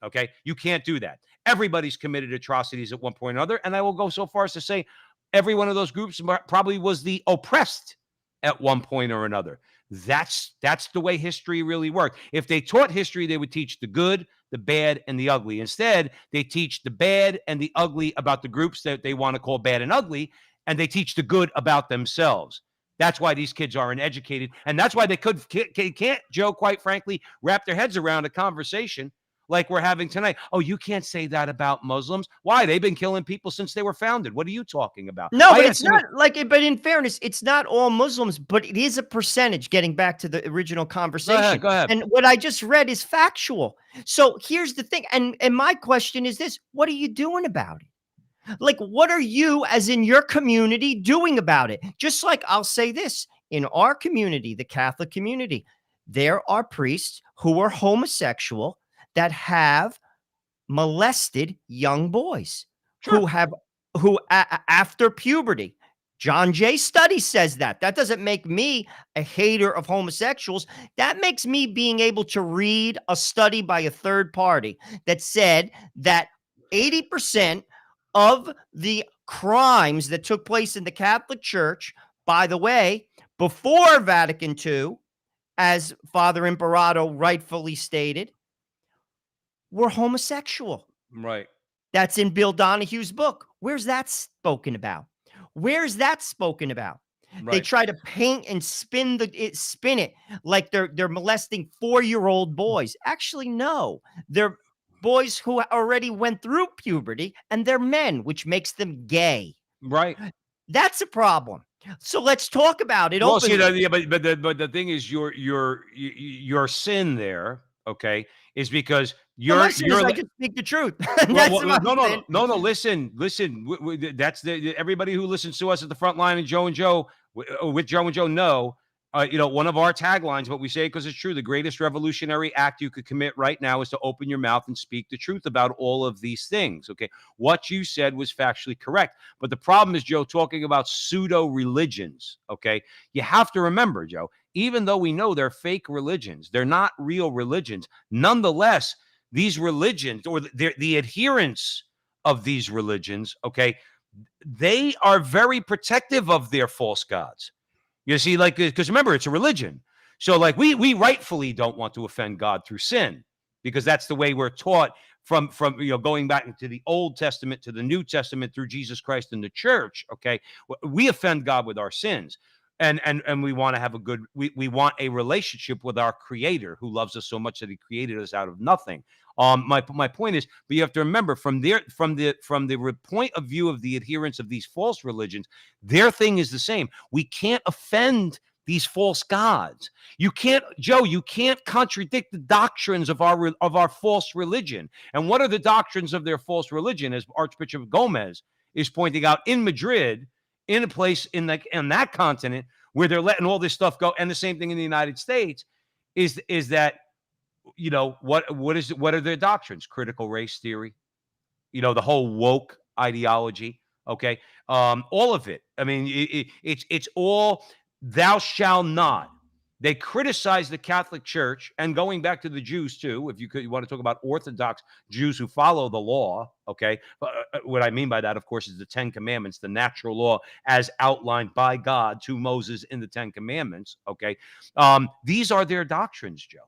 Okay, you can't do that. Everybody's committed atrocities at one point or another, and I will go so far as to say every one of those groups probably was the oppressed at one point or another. That's the way history really worked. If they taught history, they would teach the good, the bad, and the ugly. Instead, they teach the bad and the ugly about the groups that they want to call bad and ugly, and they teach the good about themselves. That's why these kids are uneducated, and that's why they can't, Joe, quite frankly, wrap their heads around a conversation like we're having tonight. Oh, you can't say that about Muslims. Why? They've been killing people since they were founded. What are you talking about? No, but it's not but in fairness, it's not all Muslims, but it is a percentage, getting back to the original conversation. Go ahead. And what I just read is factual. So here's the thing. And my question is this: what are you doing about it? Like, what are you, as in your community, doing about it? Just like I'll say this, in our community, the Catholic community, there are priests who are homosexual that have molested young boys. Sure. who after puberty. John Jay study says that. That doesn't make me a hater of homosexuals. That makes me being able to read a study by a third party that said that 80% of the crimes that took place in the Catholic Church, by the way, before Vatican II, as Father Imperato rightfully stated, were homosexual. Right. That's in Bill Donahue's book. Where's that spoken about? Where's that spoken about? Right. They try to paint and spin it like they're molesting 4-year-old boys. Actually, no. They're boys who already went through puberty, and they're men, which makes them gay. Right. That's a problem. So let's talk about it. Well, see, but the thing is, your sin there, okay, is because you're I just speak the truth. No. Listen. That's everybody who listens to us at the Frontline and Joe with Joe and Joe know. One of our taglines, what we say, because it's true, the greatest revolutionary act you could commit right now is to open your mouth and speak the truth about all of these things. Okay, what you said was factually correct, but the problem is, Joe, talking about pseudo religions. Okay, you have to remember, Joe, even though we know they're fake religions, they're not real religions. Nonetheless, these religions, or the adherents of these religions, okay, they are very protective of their false gods. You see, like, because remember, it's a religion. So, like, we rightfully don't want to offend God through sin, because that's the way we're taught from going back into the Old Testament to the New Testament through Jesus Christ and the church. Okay, we offend God with our sins. And we want to have we want a relationship with our Creator, who loves us so much that He created us out of nothing. My point is, but you have to remember, from the point of view of the adherents of these false religions, their thing is the same. We can't offend these false gods. You can't, Joe, you can't contradict the doctrines of our false religion. And what are the doctrines of their false religion, as Archbishop Gomez is pointing out in Madrid, in a place in that continent where they're letting all this stuff go, and the same thing in the United States, is that, you know, what are their doctrines? Critical race theory, you know, the whole woke ideology. Okay, all of it. I mean, it's all thou shalt not. They criticize the Catholic Church, and going back to the Jews too. If you want to talk about Orthodox Jews who follow the law, okay. What I mean by that, of course, is the Ten Commandments, the natural law as outlined by God to Moses in the Ten Commandments. Okay, these are their doctrines, Joe.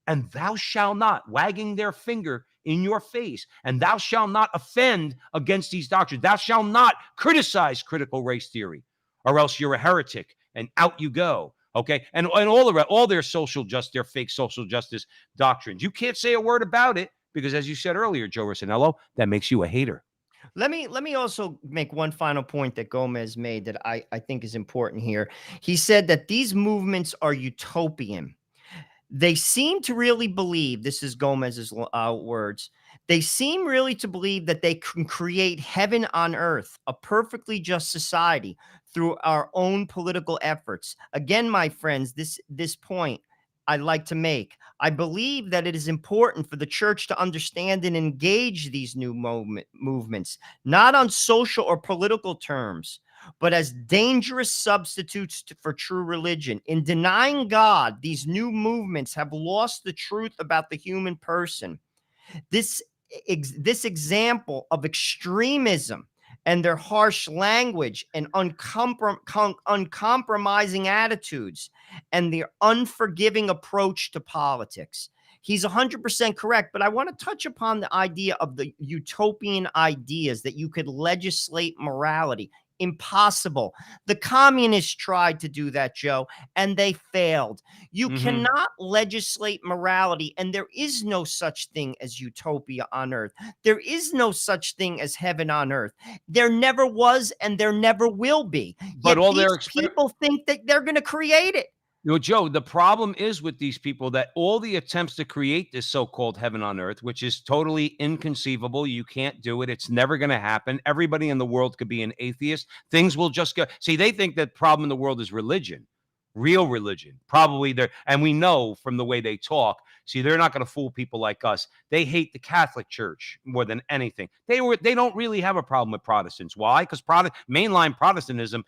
And thou shalt not, wagging their finger in your face, and thou shalt not offend against these doctrines. Thou shalt not criticize critical race theory, or else you're a heretic, and out you go. Okay, and all their their fake social justice doctrines. You can't say a word about it because, as you said earlier, Joe Rossinello, that makes you a hater. Let me also make one final point that Gomez made that I think is important here. He said that these movements are utopian. They seem to really believe, this is Gomez's words, they seem really to believe that they can create heaven on earth, a perfectly just society, through our own political efforts. Again, my friends, this point I like to make. I believe that it is important for the church to understand and engage these new movements, not on social or political terms, but as dangerous substitutes for true religion. In denying God, these new movements have lost the truth about the human person. This example of extremism and their harsh language and uncompromising attitudes and their unforgiving approach to politics. He's 100% correct, but I want to touch upon the idea of the utopian ideas that you could legislate morality. Impossible. The communists tried to do that, Joe, and they failed. You cannot legislate morality, and there is no such thing as utopia on earth. There is no such thing as heaven on earth. There never was, and there never will be. But yet all these their people think that they're going to create it. You know, Joe, the problem is with these people that all the attempts to create this so-called heaven on earth, which is totally inconceivable. You can't do it. It's never going to happen. Everybody in the world could be an atheist. Things will just go. See, they think that problem in the world is religion, real religion. Probably there. And we know from the way they talk, see, they're not going to fool people like us. They hate the Catholic Church more than anything. They don't really have a problem with Protestants. Why? Because mainline Protestantism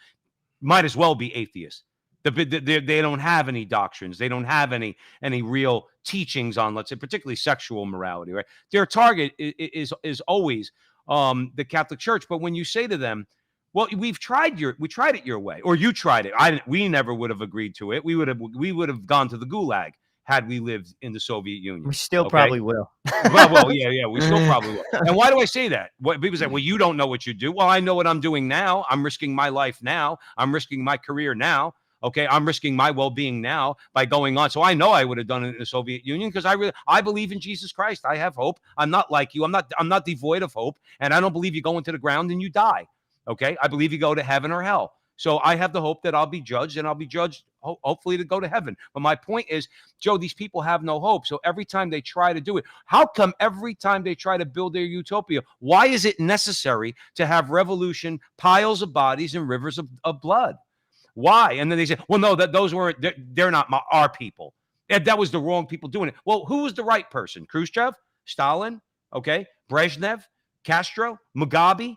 might as well be atheist. They don't have any doctrines. They don't have any real teachings on, let's say, particularly sexual morality, right? Their target is always the Catholic Church. But when you say to them, well, we tried it your way, or you tried it. We never would have agreed to it. We would have gone to the gulag had we lived in the Soviet Union. We still probably will. well, yeah, we still probably will. And why do I say that? What people say, well, you don't know what you do. Well, I know what I'm doing now. I'm risking my life now. I'm risking my career now. Okay, I'm risking my well-being now by going on. So I know I would have done it in the Soviet Union because I believe in Jesus Christ. I have hope. I'm not like you. I'm not devoid of hope, and I don't believe you go into the ground and you die. Okay, I believe you go to heaven or hell. So I have the hope that I'll be judged, and I'll be judged hopefully to go to heaven. But my point is, Joe, these people have no hope. So every time they try to do it, how come every time they try to build their utopia, why is it necessary to have revolution, piles of bodies, and rivers of blood? Why? And then they say, well, no, they're not our people. And that was the wrong people doing it. Well, who was the right person? Khrushchev, Stalin, okay, Brezhnev, Castro, Mugabe.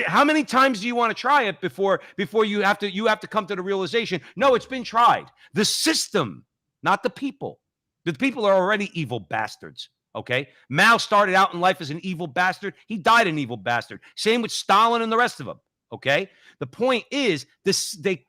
How many times do you want to try it before you have to come to the realization, no, it's been tried. The system, not the people. The people are already evil bastards. Okay, Mao started out in life as an evil bastard. He died an evil bastard. Same with Stalin and the rest of them. Okay, the point is they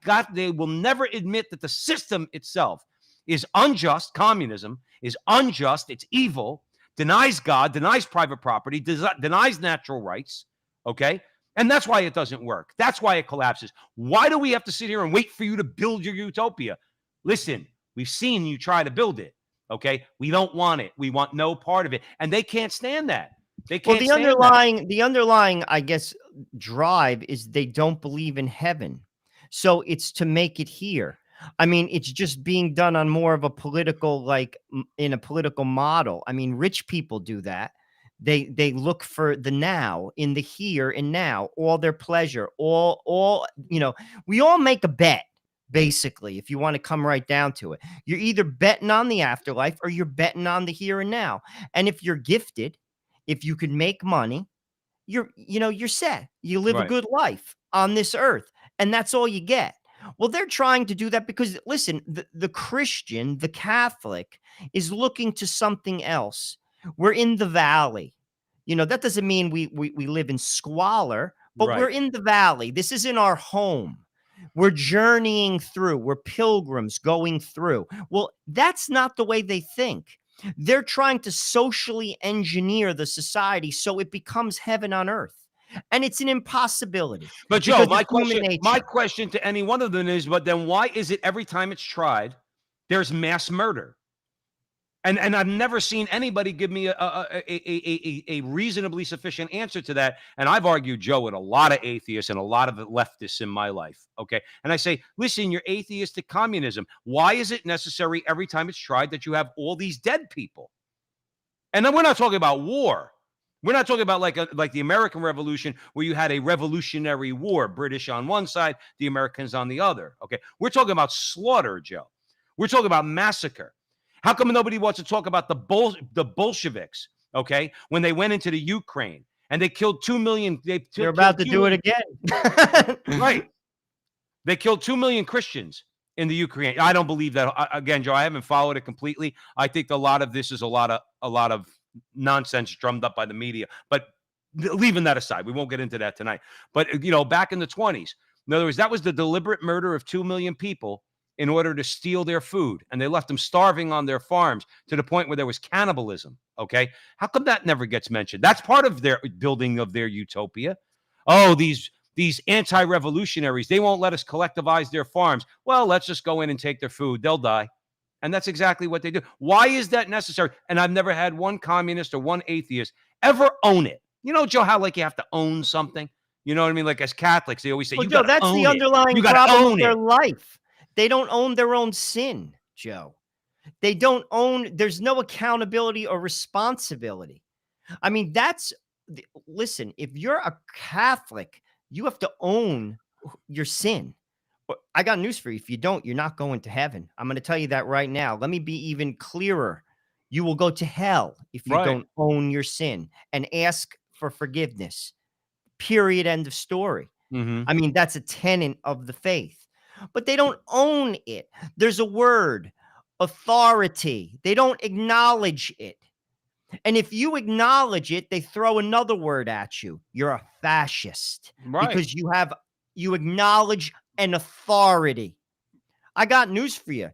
will never admit that the system itself is unjust. Communism is unjust. It's evil. Denies God. Denies private property. Denies natural rights. Okay, and that's why it doesn't work. That's why it collapses. Why do we have to sit here and wait for you to build your utopia? Listen, we've seen you try to build it. Okay, we don't want it. We want no part of it, and they can't stand that. They can't. Well, the underlying, I guess, drive is they don't believe in heaven, so it's to make it here. I mean, it's just being done on more of a political, like in a political model. I mean, rich people do that. They look for the now, in the here and now, all their pleasure, all, you know, we all make a bet, basically, if you want to come right down to it. You're either betting on the afterlife or you're betting on the here and now. And if you're gifted, if you could make money, you're set. You live a Right. good life on this earth, and that's all you get. Well, they're trying to do that because, listen, the Christian, the Catholic, is looking to something else. We're in the valley. That doesn't mean we live in squalor, but we're Right. in the valley. This isn't our home. We're journeying through. We're pilgrims going through. Well, that's not the way they think. They're trying to socially engineer the society so it becomes heaven on earth. And it's an impossibility But Joe, because it's human my nature. question to any one of them is, but then why is it every time it's tried, there's mass murder? And I've never seen anybody give me a reasonably sufficient answer to that. And I've argued, Joe, with a lot of atheists and a lot of leftists in my life. Okay. And I say, listen, you're atheistic communism. Why is it necessary every time it's tried that you have all these dead people? And then we're not talking about war. We're not talking about like the American Revolution, where you had a revolutionary war, British on one side, the Americans on the other. Okay. We're talking about slaughter, Joe. We're talking about massacre. How come nobody wants to talk about the Bolsheviks, okay, when they went into the Ukraine and they killed 2 million? They're about to do it again. Right. They killed 2 million Christians in the Ukraine. I don't believe that. Again, Joe, I haven't followed it completely. I think a lot of this is a lot of nonsense drummed up by the media. But leaving that aside, we won't get into that tonight. But, back in the 20s, in other words, that was the deliberate murder of 2 million people in order to steal their food. And they left them starving on their farms to the point where there was cannibalism. Okay. How come that never gets mentioned? That's part of their building of their utopia. Oh, these anti-revolutionaries, they won't let us collectivize their farms. Well, let's just go in and take their food. They'll die. And that's exactly what they do. Why is that necessary? And I've never had one communist or one atheist ever own it. Joe, how like you have to own something? You know what I mean? Like as Catholics, they always say, Well, you Joe, got to that's own the it. underlying You got to problem own of their it. life. They don't own their own sin, Joe. They don't own, there's no accountability or responsibility. I mean, listen, if you're a Catholic, you have to own your sin. I got news for you. If you don't, you're not going to heaven. I'm going to tell you that right now. Let me be even clearer. You will go to hell if you Right. don't own your sin and ask for forgiveness. Period. End of story. Mm-hmm. I mean, that's a tenet of the faith. But they don't own it. There's a word, authority. They don't acknowledge it. And if you acknowledge it, they throw another word at you. You're a fascist. Right. Because you acknowledge an authority. I got news for you.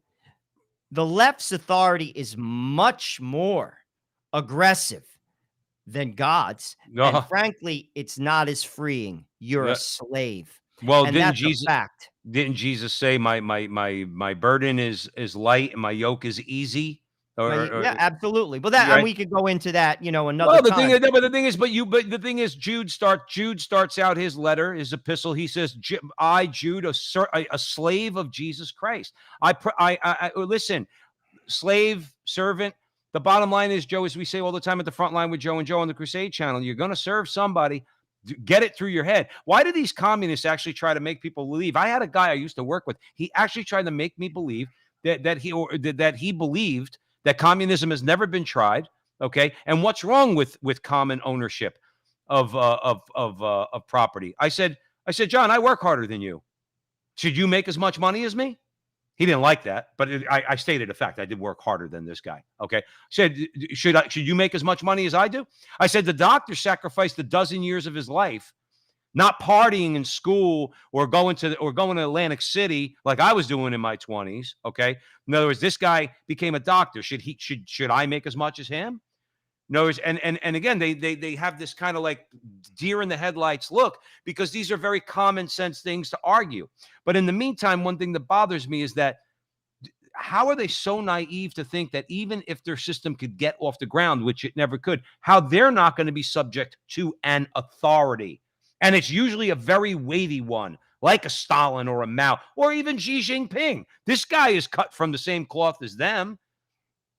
The left's authority is much more aggressive than God's. And frankly, it's not as freeing. You're a slave. Well, and didn't that's Jesus? a fact. Didn't Jesus say, "My burden is light and my yoke is easy"? Yeah, absolutely. But that, right? and we could go into that, another Well, time. the thing is, Jude starts out his letter, his epistle. He says, "I, Jude, a slave of Jesus Christ. I listen, slave, servant." The bottom line is, Joe, as we say all the time at the Frontline with Joe and Joe on the Crusade channel, you're going to serve somebody. Get it through your head. Why do these communists actually try to make people believe? I had a guy I used to work with. He actually tried to make me believe that he believed that communism has never been tried. Okay, and what's wrong with common ownership of property? I said, John, I work harder than you. Should you make as much money as me? He didn't like that, but I stated a fact. I did work harder than this guy. Okay. I said, should you make as much money as I do? I said, the doctor sacrificed a dozen years of his life, not partying in school or going to Atlantic City like I was doing in my 20s. Okay. In other words, this guy became a doctor. Should I make as much as him? No, and again, they have this kind of like deer in the headlights look, because these are very common sense things to argue. But in the meantime, one thing that bothers me is that how are they so naive to think that even if their system could get off the ground, which it never could, how they're not going to be subject to an authority? And it's usually a very weighty one, like a Stalin or a Mao or even Xi Jinping. This guy is cut from the same cloth as them.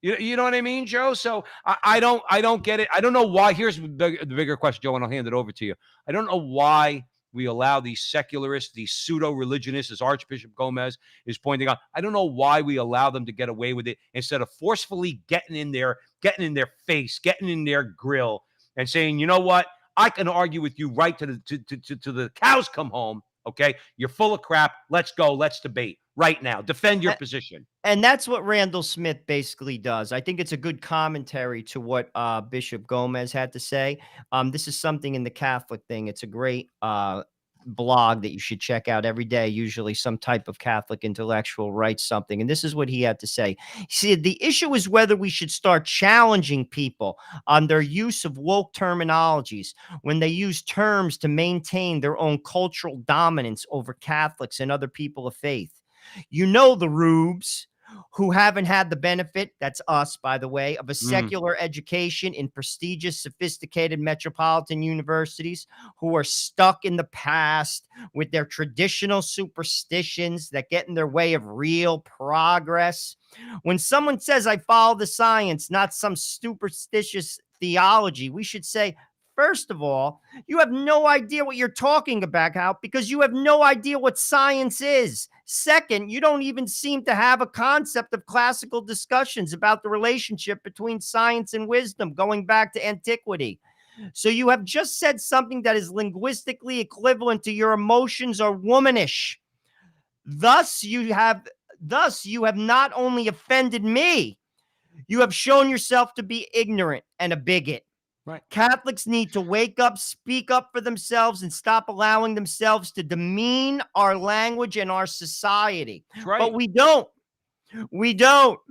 You know what I mean, Joe? So I don't get it. I don't know why. Here's the bigger question, Joe, and I'll hand it over to you. I don't know why we allow these secularists, these pseudo religionists, as Archbishop Gomez is pointing out. I don't know why we allow them to get away with it instead of forcefully getting in their face, getting in their grill, and saying, you know what? I can argue with you right to the cows come home. Okay, you're full of crap. Let's go. Let's debate right now. Defend your position. And that's what Randall Smith basically does. I think it's a good commentary to what Bishop Gomez had to say. This is something in the Catholic thing. It's a great blog that you should check out every day. Usually some type of Catholic intellectual writes something. And this is what he had to say. He said, the issue is whether we should start challenging people on their use of woke terminologies when they use terms to maintain their own cultural dominance over Catholics and other people of faith. You know, the rubes who haven't had the benefit, that's us, by the way, of a secular education in prestigious, sophisticated metropolitan universities, who are stuck in the past with their traditional superstitions that get in their way of real progress. When someone says, I follow the science, not some superstitious theology, we should say, first of all, you have no idea what you're talking about because you have no idea what science is. Second, you don't even seem to have a concept of classical discussions about the relationship between science and wisdom going back to antiquity. So you have just said something that is linguistically equivalent to your emotions are womanish. Thus you have not only offended me, you have shown yourself to be ignorant and a bigot. Right. Catholics need to wake up, speak up for themselves, and stop allowing themselves to demean our language and our society. Right. But we don't. We don't.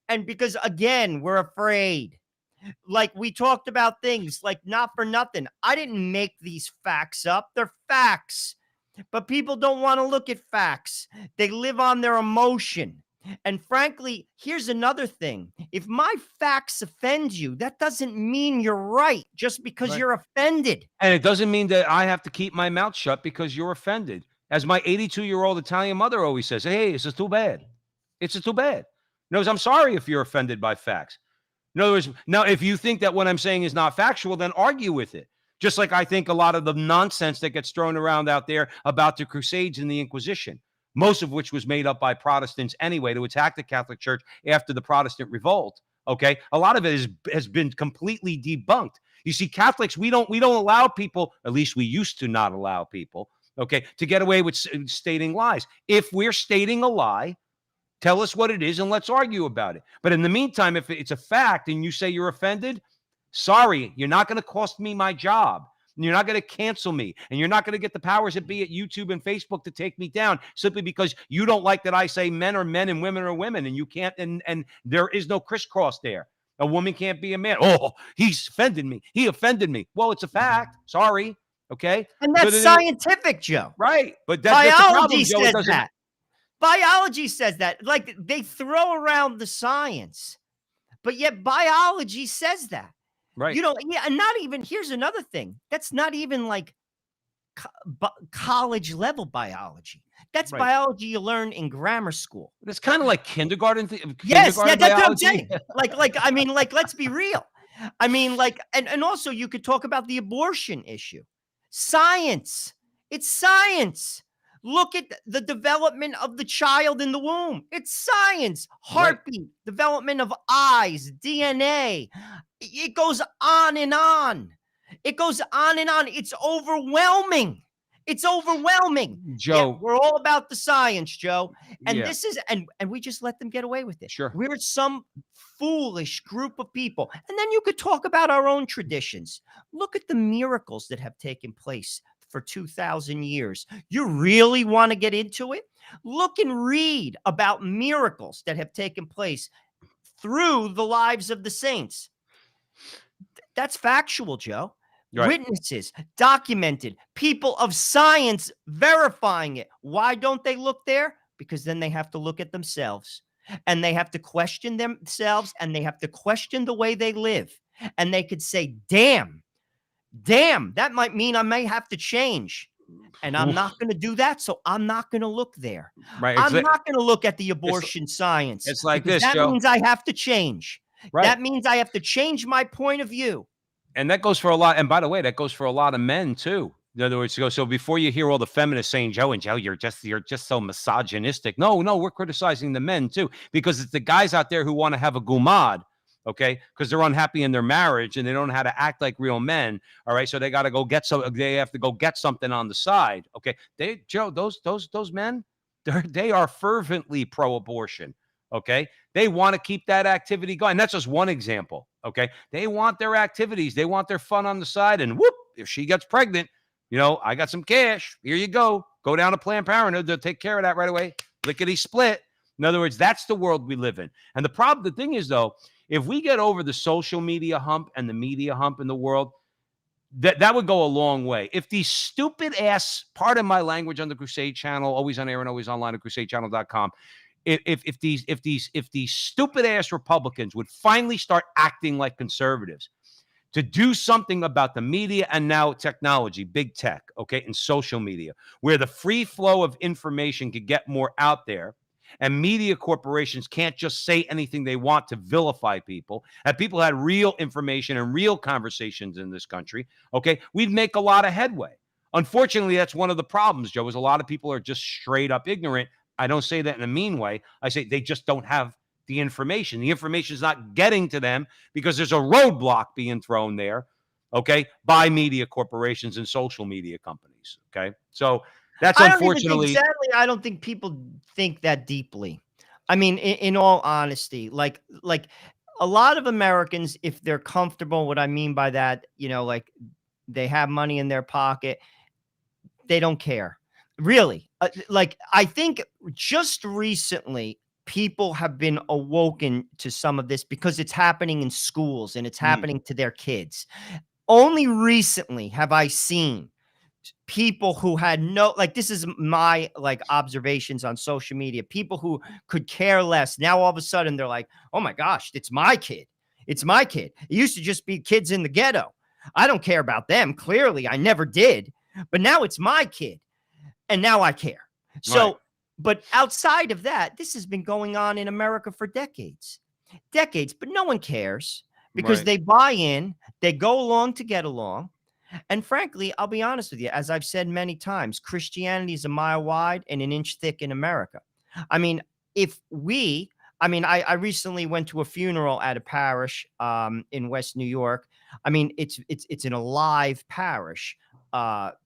And because, again, we're afraid. Like we talked about things like not for nothing. I didn't make these facts up. They're facts. But people don't want to look at facts. They live on their emotion. And frankly, here's another thing. If my facts offend you, that doesn't mean you're right just because you're offended. And it doesn't mean that I have to keep my mouth shut because you're offended. As my 82-year-old Italian mother always says, hey, this is too bad. It's too bad. Knows I'm sorry if you're offended by facts. In other words, now, if you think that what I'm saying is not factual, then argue with it. Just like I think a lot of the nonsense that gets thrown around out there about the Crusades and the Inquisition, most of which was made up by Protestants anyway to attack the Catholic Church after the Protestant revolt. Okay, a lot of it has been completely debunked. You see, Catholics, we don't allow people, at least we used to not allow people, okay, to get away with stating lies. If we're stating a lie, tell us what it is and let's argue about it. But in the meantime, if it's a fact and you say you're offended, sorry, you're not going to cost me my job. You're not going to cancel me, and you're not going to get the powers that be at YouTube and Facebook to take me down simply because you don't like that I say men are men and women are women, and you can't, and there is no crisscross there. A woman can't be a man. Oh, he's offended me. He offended me. Well, it's a fact. Sorry. Okay. And that's scientific, Joe. Right. But biology says that. Biology says that. Like they throw around the science, but yet biology says that. Right. You know, yeah, and not even, here's another thing. That's not even like college level biology. That's biology you learn in grammar school. It's kind of like kindergarten. Yes, yeah, that's what I'm saying. I mean, let's be real. I mean, and also you could talk about the abortion issue. Science. It's science. Look at the development of the child in the womb. It's science. Heartbeat, development of eyes, DNA. It goes on and on. It goes on and on. It's overwhelming. It's overwhelming. Joe. Yeah, we're all about the science, Joe. And this is, and we just let them get away with it. Sure. We're some foolish group of people. And then you could talk about our own traditions. Look at the miracles that have taken place for 2,000 years. You really want to get into it? Look and read about miracles that have taken place through the lives of the saints. That's factual, Joe. Right. Witnesses, documented, people of science verifying it. Why don't they look there? Because then they have to look at themselves and they have to question themselves and they have to question the way they live. And they could say, damn, that might mean I may have to change. And I'm not going to do that. So I'm not going to look there. Right. I'm not going to look at the abortion science. It's like because this, that Joe. means I have to change. Right. That means I have to change my point of view. And that goes for a lot. And by the way, that goes for a lot of men too. In other words, so before you hear all the feminists saying, Joe, you're just so misogynistic. No, we're criticizing the men too, because it's the guys out there who want to have a gumad, okay, because they're unhappy in their marriage and they don't know how to act like real men. All right, so they got to go get they have to go get something on the side. Okay, Joe, those men, they are fervently pro-abortion. Okay, they want to keep that activity going. That's just one example. Okay, they want their activities, they want their fun on the side, and whoop, if she gets pregnant, I got some cash. Here you go. Go down to Planned Parenthood. They'll take care of that right away. Lickety split. In other words, that's the world we live in. And the thing is, though, if we get over the social media hump and the media hump in the world, that would go a long way. If these stupid ass, pardon my language, on the Crusade channel, always on air and always online at crusadechannel.com, if these stupid ass Republicans would finally start acting like conservatives, to do something about the media and now technology, big tech, okay, and social media, where the free flow of information could get more out there, and media corporations can't just say anything they want to vilify people, and people had real information and real conversations in this country, okay, we'd make a lot of headway. Unfortunately, that's one of the problems, Joe, is a lot of people are just straight up ignorant. I don't say that in a mean way. I say they just don't have the information. The information is not getting to them because there's a roadblock being thrown there, okay, by media corporations and social media companies, okay? So that's unfortunately. I don't think people think that deeply. I mean, in all honesty, like a lot of Americans, if they're comfortable, what I mean by that, like they have money in their pocket, they don't care. Really. Like, I think just recently, people have been awoken to some of this because it's happening in schools and it's happening to their kids. Only recently have I seen people who had this is my observations on social media, people who could care less. Now, all of a sudden they're like, oh my gosh, it's my kid. It's my kid. It used to just be kids in the ghetto. I don't care about them. Clearly, I never did. But now it's my kid. And now I care. So, right. But outside of that, this has been going on in America for decades, but no one cares because they buy in, they go along to get along. And frankly, I'll be honest with you, as I've said many times, Christianity is a mile wide and an inch thick in America. I mean, I recently went to a funeral at a parish in West New York. I mean, it's an alive parish.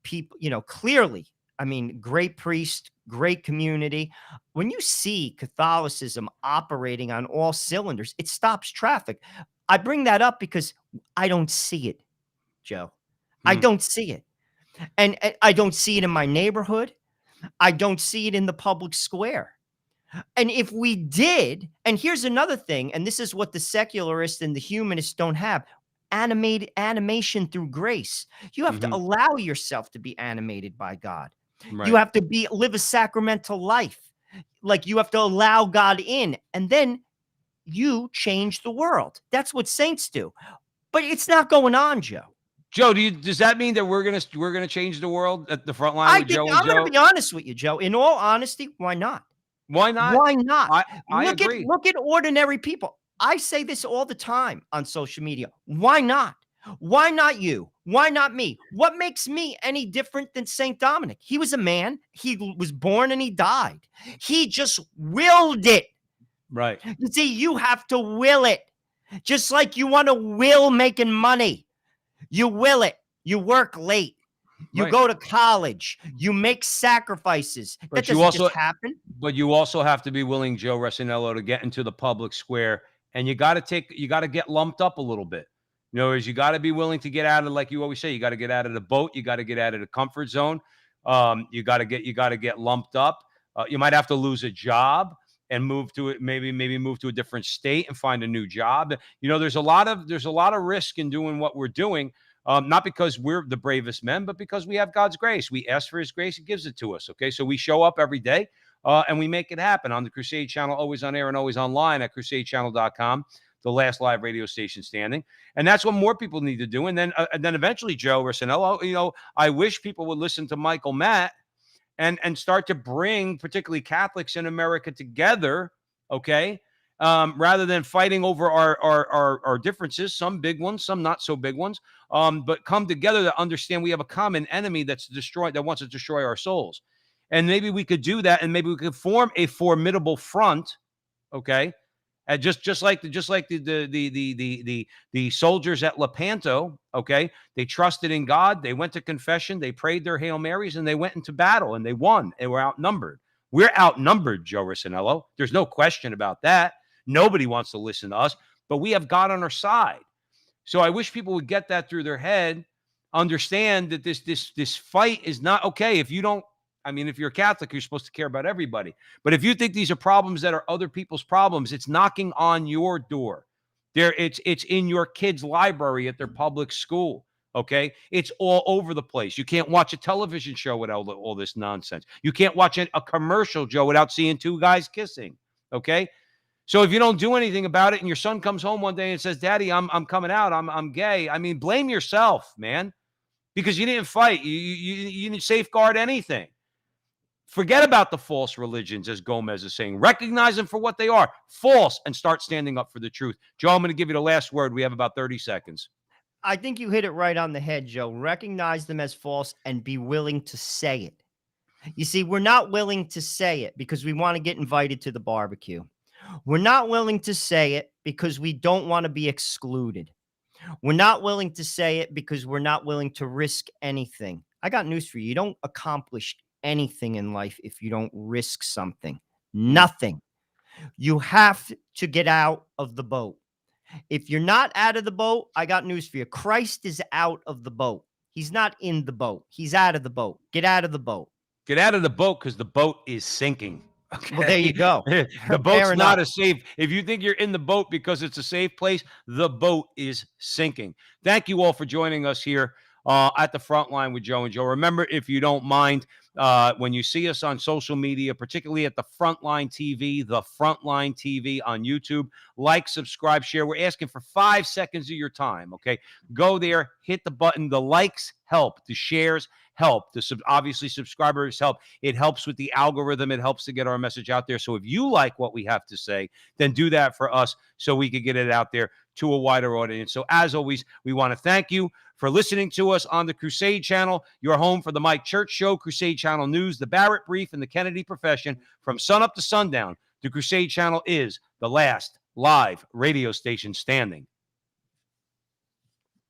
People, clearly, I mean, great priest, great community. When you see Catholicism operating on all cylinders, it stops traffic. I bring that up because I don't see it, Joe. I don't see it. And I don't see it in my neighborhood. I don't see it in the public square. And if we did, and here's another thing, and this is what the secularists and the humanists don't have, animation through grace. You have to allow yourself to be animated by God. Right. You have to live a sacramental life. Like, you have to allow God in, and then you change the world. That's what saints do. But it's not going on, Joe. Joe, does that mean that we're gonna change the world at the front line with Joe and Joe? I'm going to be honest with you, Joe. In all honesty, why not? Why not? Why not? I agree. Look at ordinary people. I say this all the time on social media. Why not? Why not you? Why not me? What makes me any different than St. Dominic? He was a man. He was born and he died. He just willed it. Right. You see, you have to will it. Just like you want to will making money. You will it. You work late. You go to college. You make sacrifices. But that doesn't just happen. But you also have to be willing, Joe Resinello, to get into the public square, and you got to get lumped up a little bit. In other words, you got to be willing to get out of, like you always say, you got to get out of the boat. You got to get out of the comfort zone. You got to get lumped up. You might have to lose a job and move to it. Maybe move to a different state and find a new job. There's a lot of risk in doing what we're doing. Not because we're the bravest men, but because we have God's grace. We ask for his grace. He gives it to us. Okay. So we show up every day and we make it happen on the Crusade channel, always on air and always online at crusadechannel.com. the last live radio station standing. And that's what more people need to do. And then eventually, Joe Rossinello, I wish people would listen to Michael Matt and start to bring particularly Catholics in America together, okay? Rather than fighting over our differences, some big ones, some not so big ones, but come together to understand we have a common enemy that wants to destroy our souls. And maybe we could do that, and maybe we could form a formidable front, okay? And just like the soldiers at Lepanto, okay? They trusted in God, they went to confession, they prayed their Hail Marys, and they went into battle, and they won, and were outnumbered. We're outnumbered, Joe Rossinello. There's no question about that. Nobody wants to listen to us, but we have God on our side. So I wish people would get that through their head, understand that this fight is not okay. If you're a Catholic, you're supposed to care about everybody. But if you think these are problems that are other people's problems, it's knocking on your door. It's in your kid's library at their public school. Okay, it's all over the place. You can't watch a television show without all this nonsense. You can't watch a commercial, Joe, without seeing two guys kissing. Okay, so if you don't do anything about it, and your son comes home one day and says, "Daddy, I'm coming out. I'm gay." I mean, blame yourself, man, because you didn't fight. You didn't safeguard anything. Forget about the false religions, as Gomez is saying. Recognize them for what they are, false, and start standing up for the truth. Joe, I'm going to give you the last word. We have about 30 seconds. I think you hit it right on the head, Joe. Recognize them as false and be willing to say it. You see, we're not willing to say it because we want to get invited to the barbecue. We're not willing to say it because we don't want to be excluded. We're not willing to say it because we're not willing to risk anything. I got news for you. You don't accomplish anything in life if you don't risk something. Nothing. You have to get out of the boat. If you're not out of the boat, I got news for you. Christ is out of the boat. He's not in the boat. He's out of the boat. Get out of the boat. Get out of the boat because the boat is sinking. Okay. Well, there you go. The boat's not a safe. If you think you're in the boat because it's a safe place, the boat is sinking. Thank you all for joining us here at the Frontline with Joe and Joe. Remember, if you don't mind, when you see us on social media, particularly at the Frontline TV on YouTube, like, subscribe, share. We're asking for 5 seconds of your time, okay? Go there, hit the button. The likes help. The shares help. Obviously, subscribers help. It helps with the algorithm. It helps to get our message out there. So if you like what we have to say, then do that for us so we can get it out there to a wider audience. So as always, we want to thank you for listening to us on the Crusade Channel, your home for the Mike Church Show, Crusade Channel News, the Barrett Brief, and the Kennedy Profession. From sunup to sundown, the Crusade Channel is the last live radio station standing.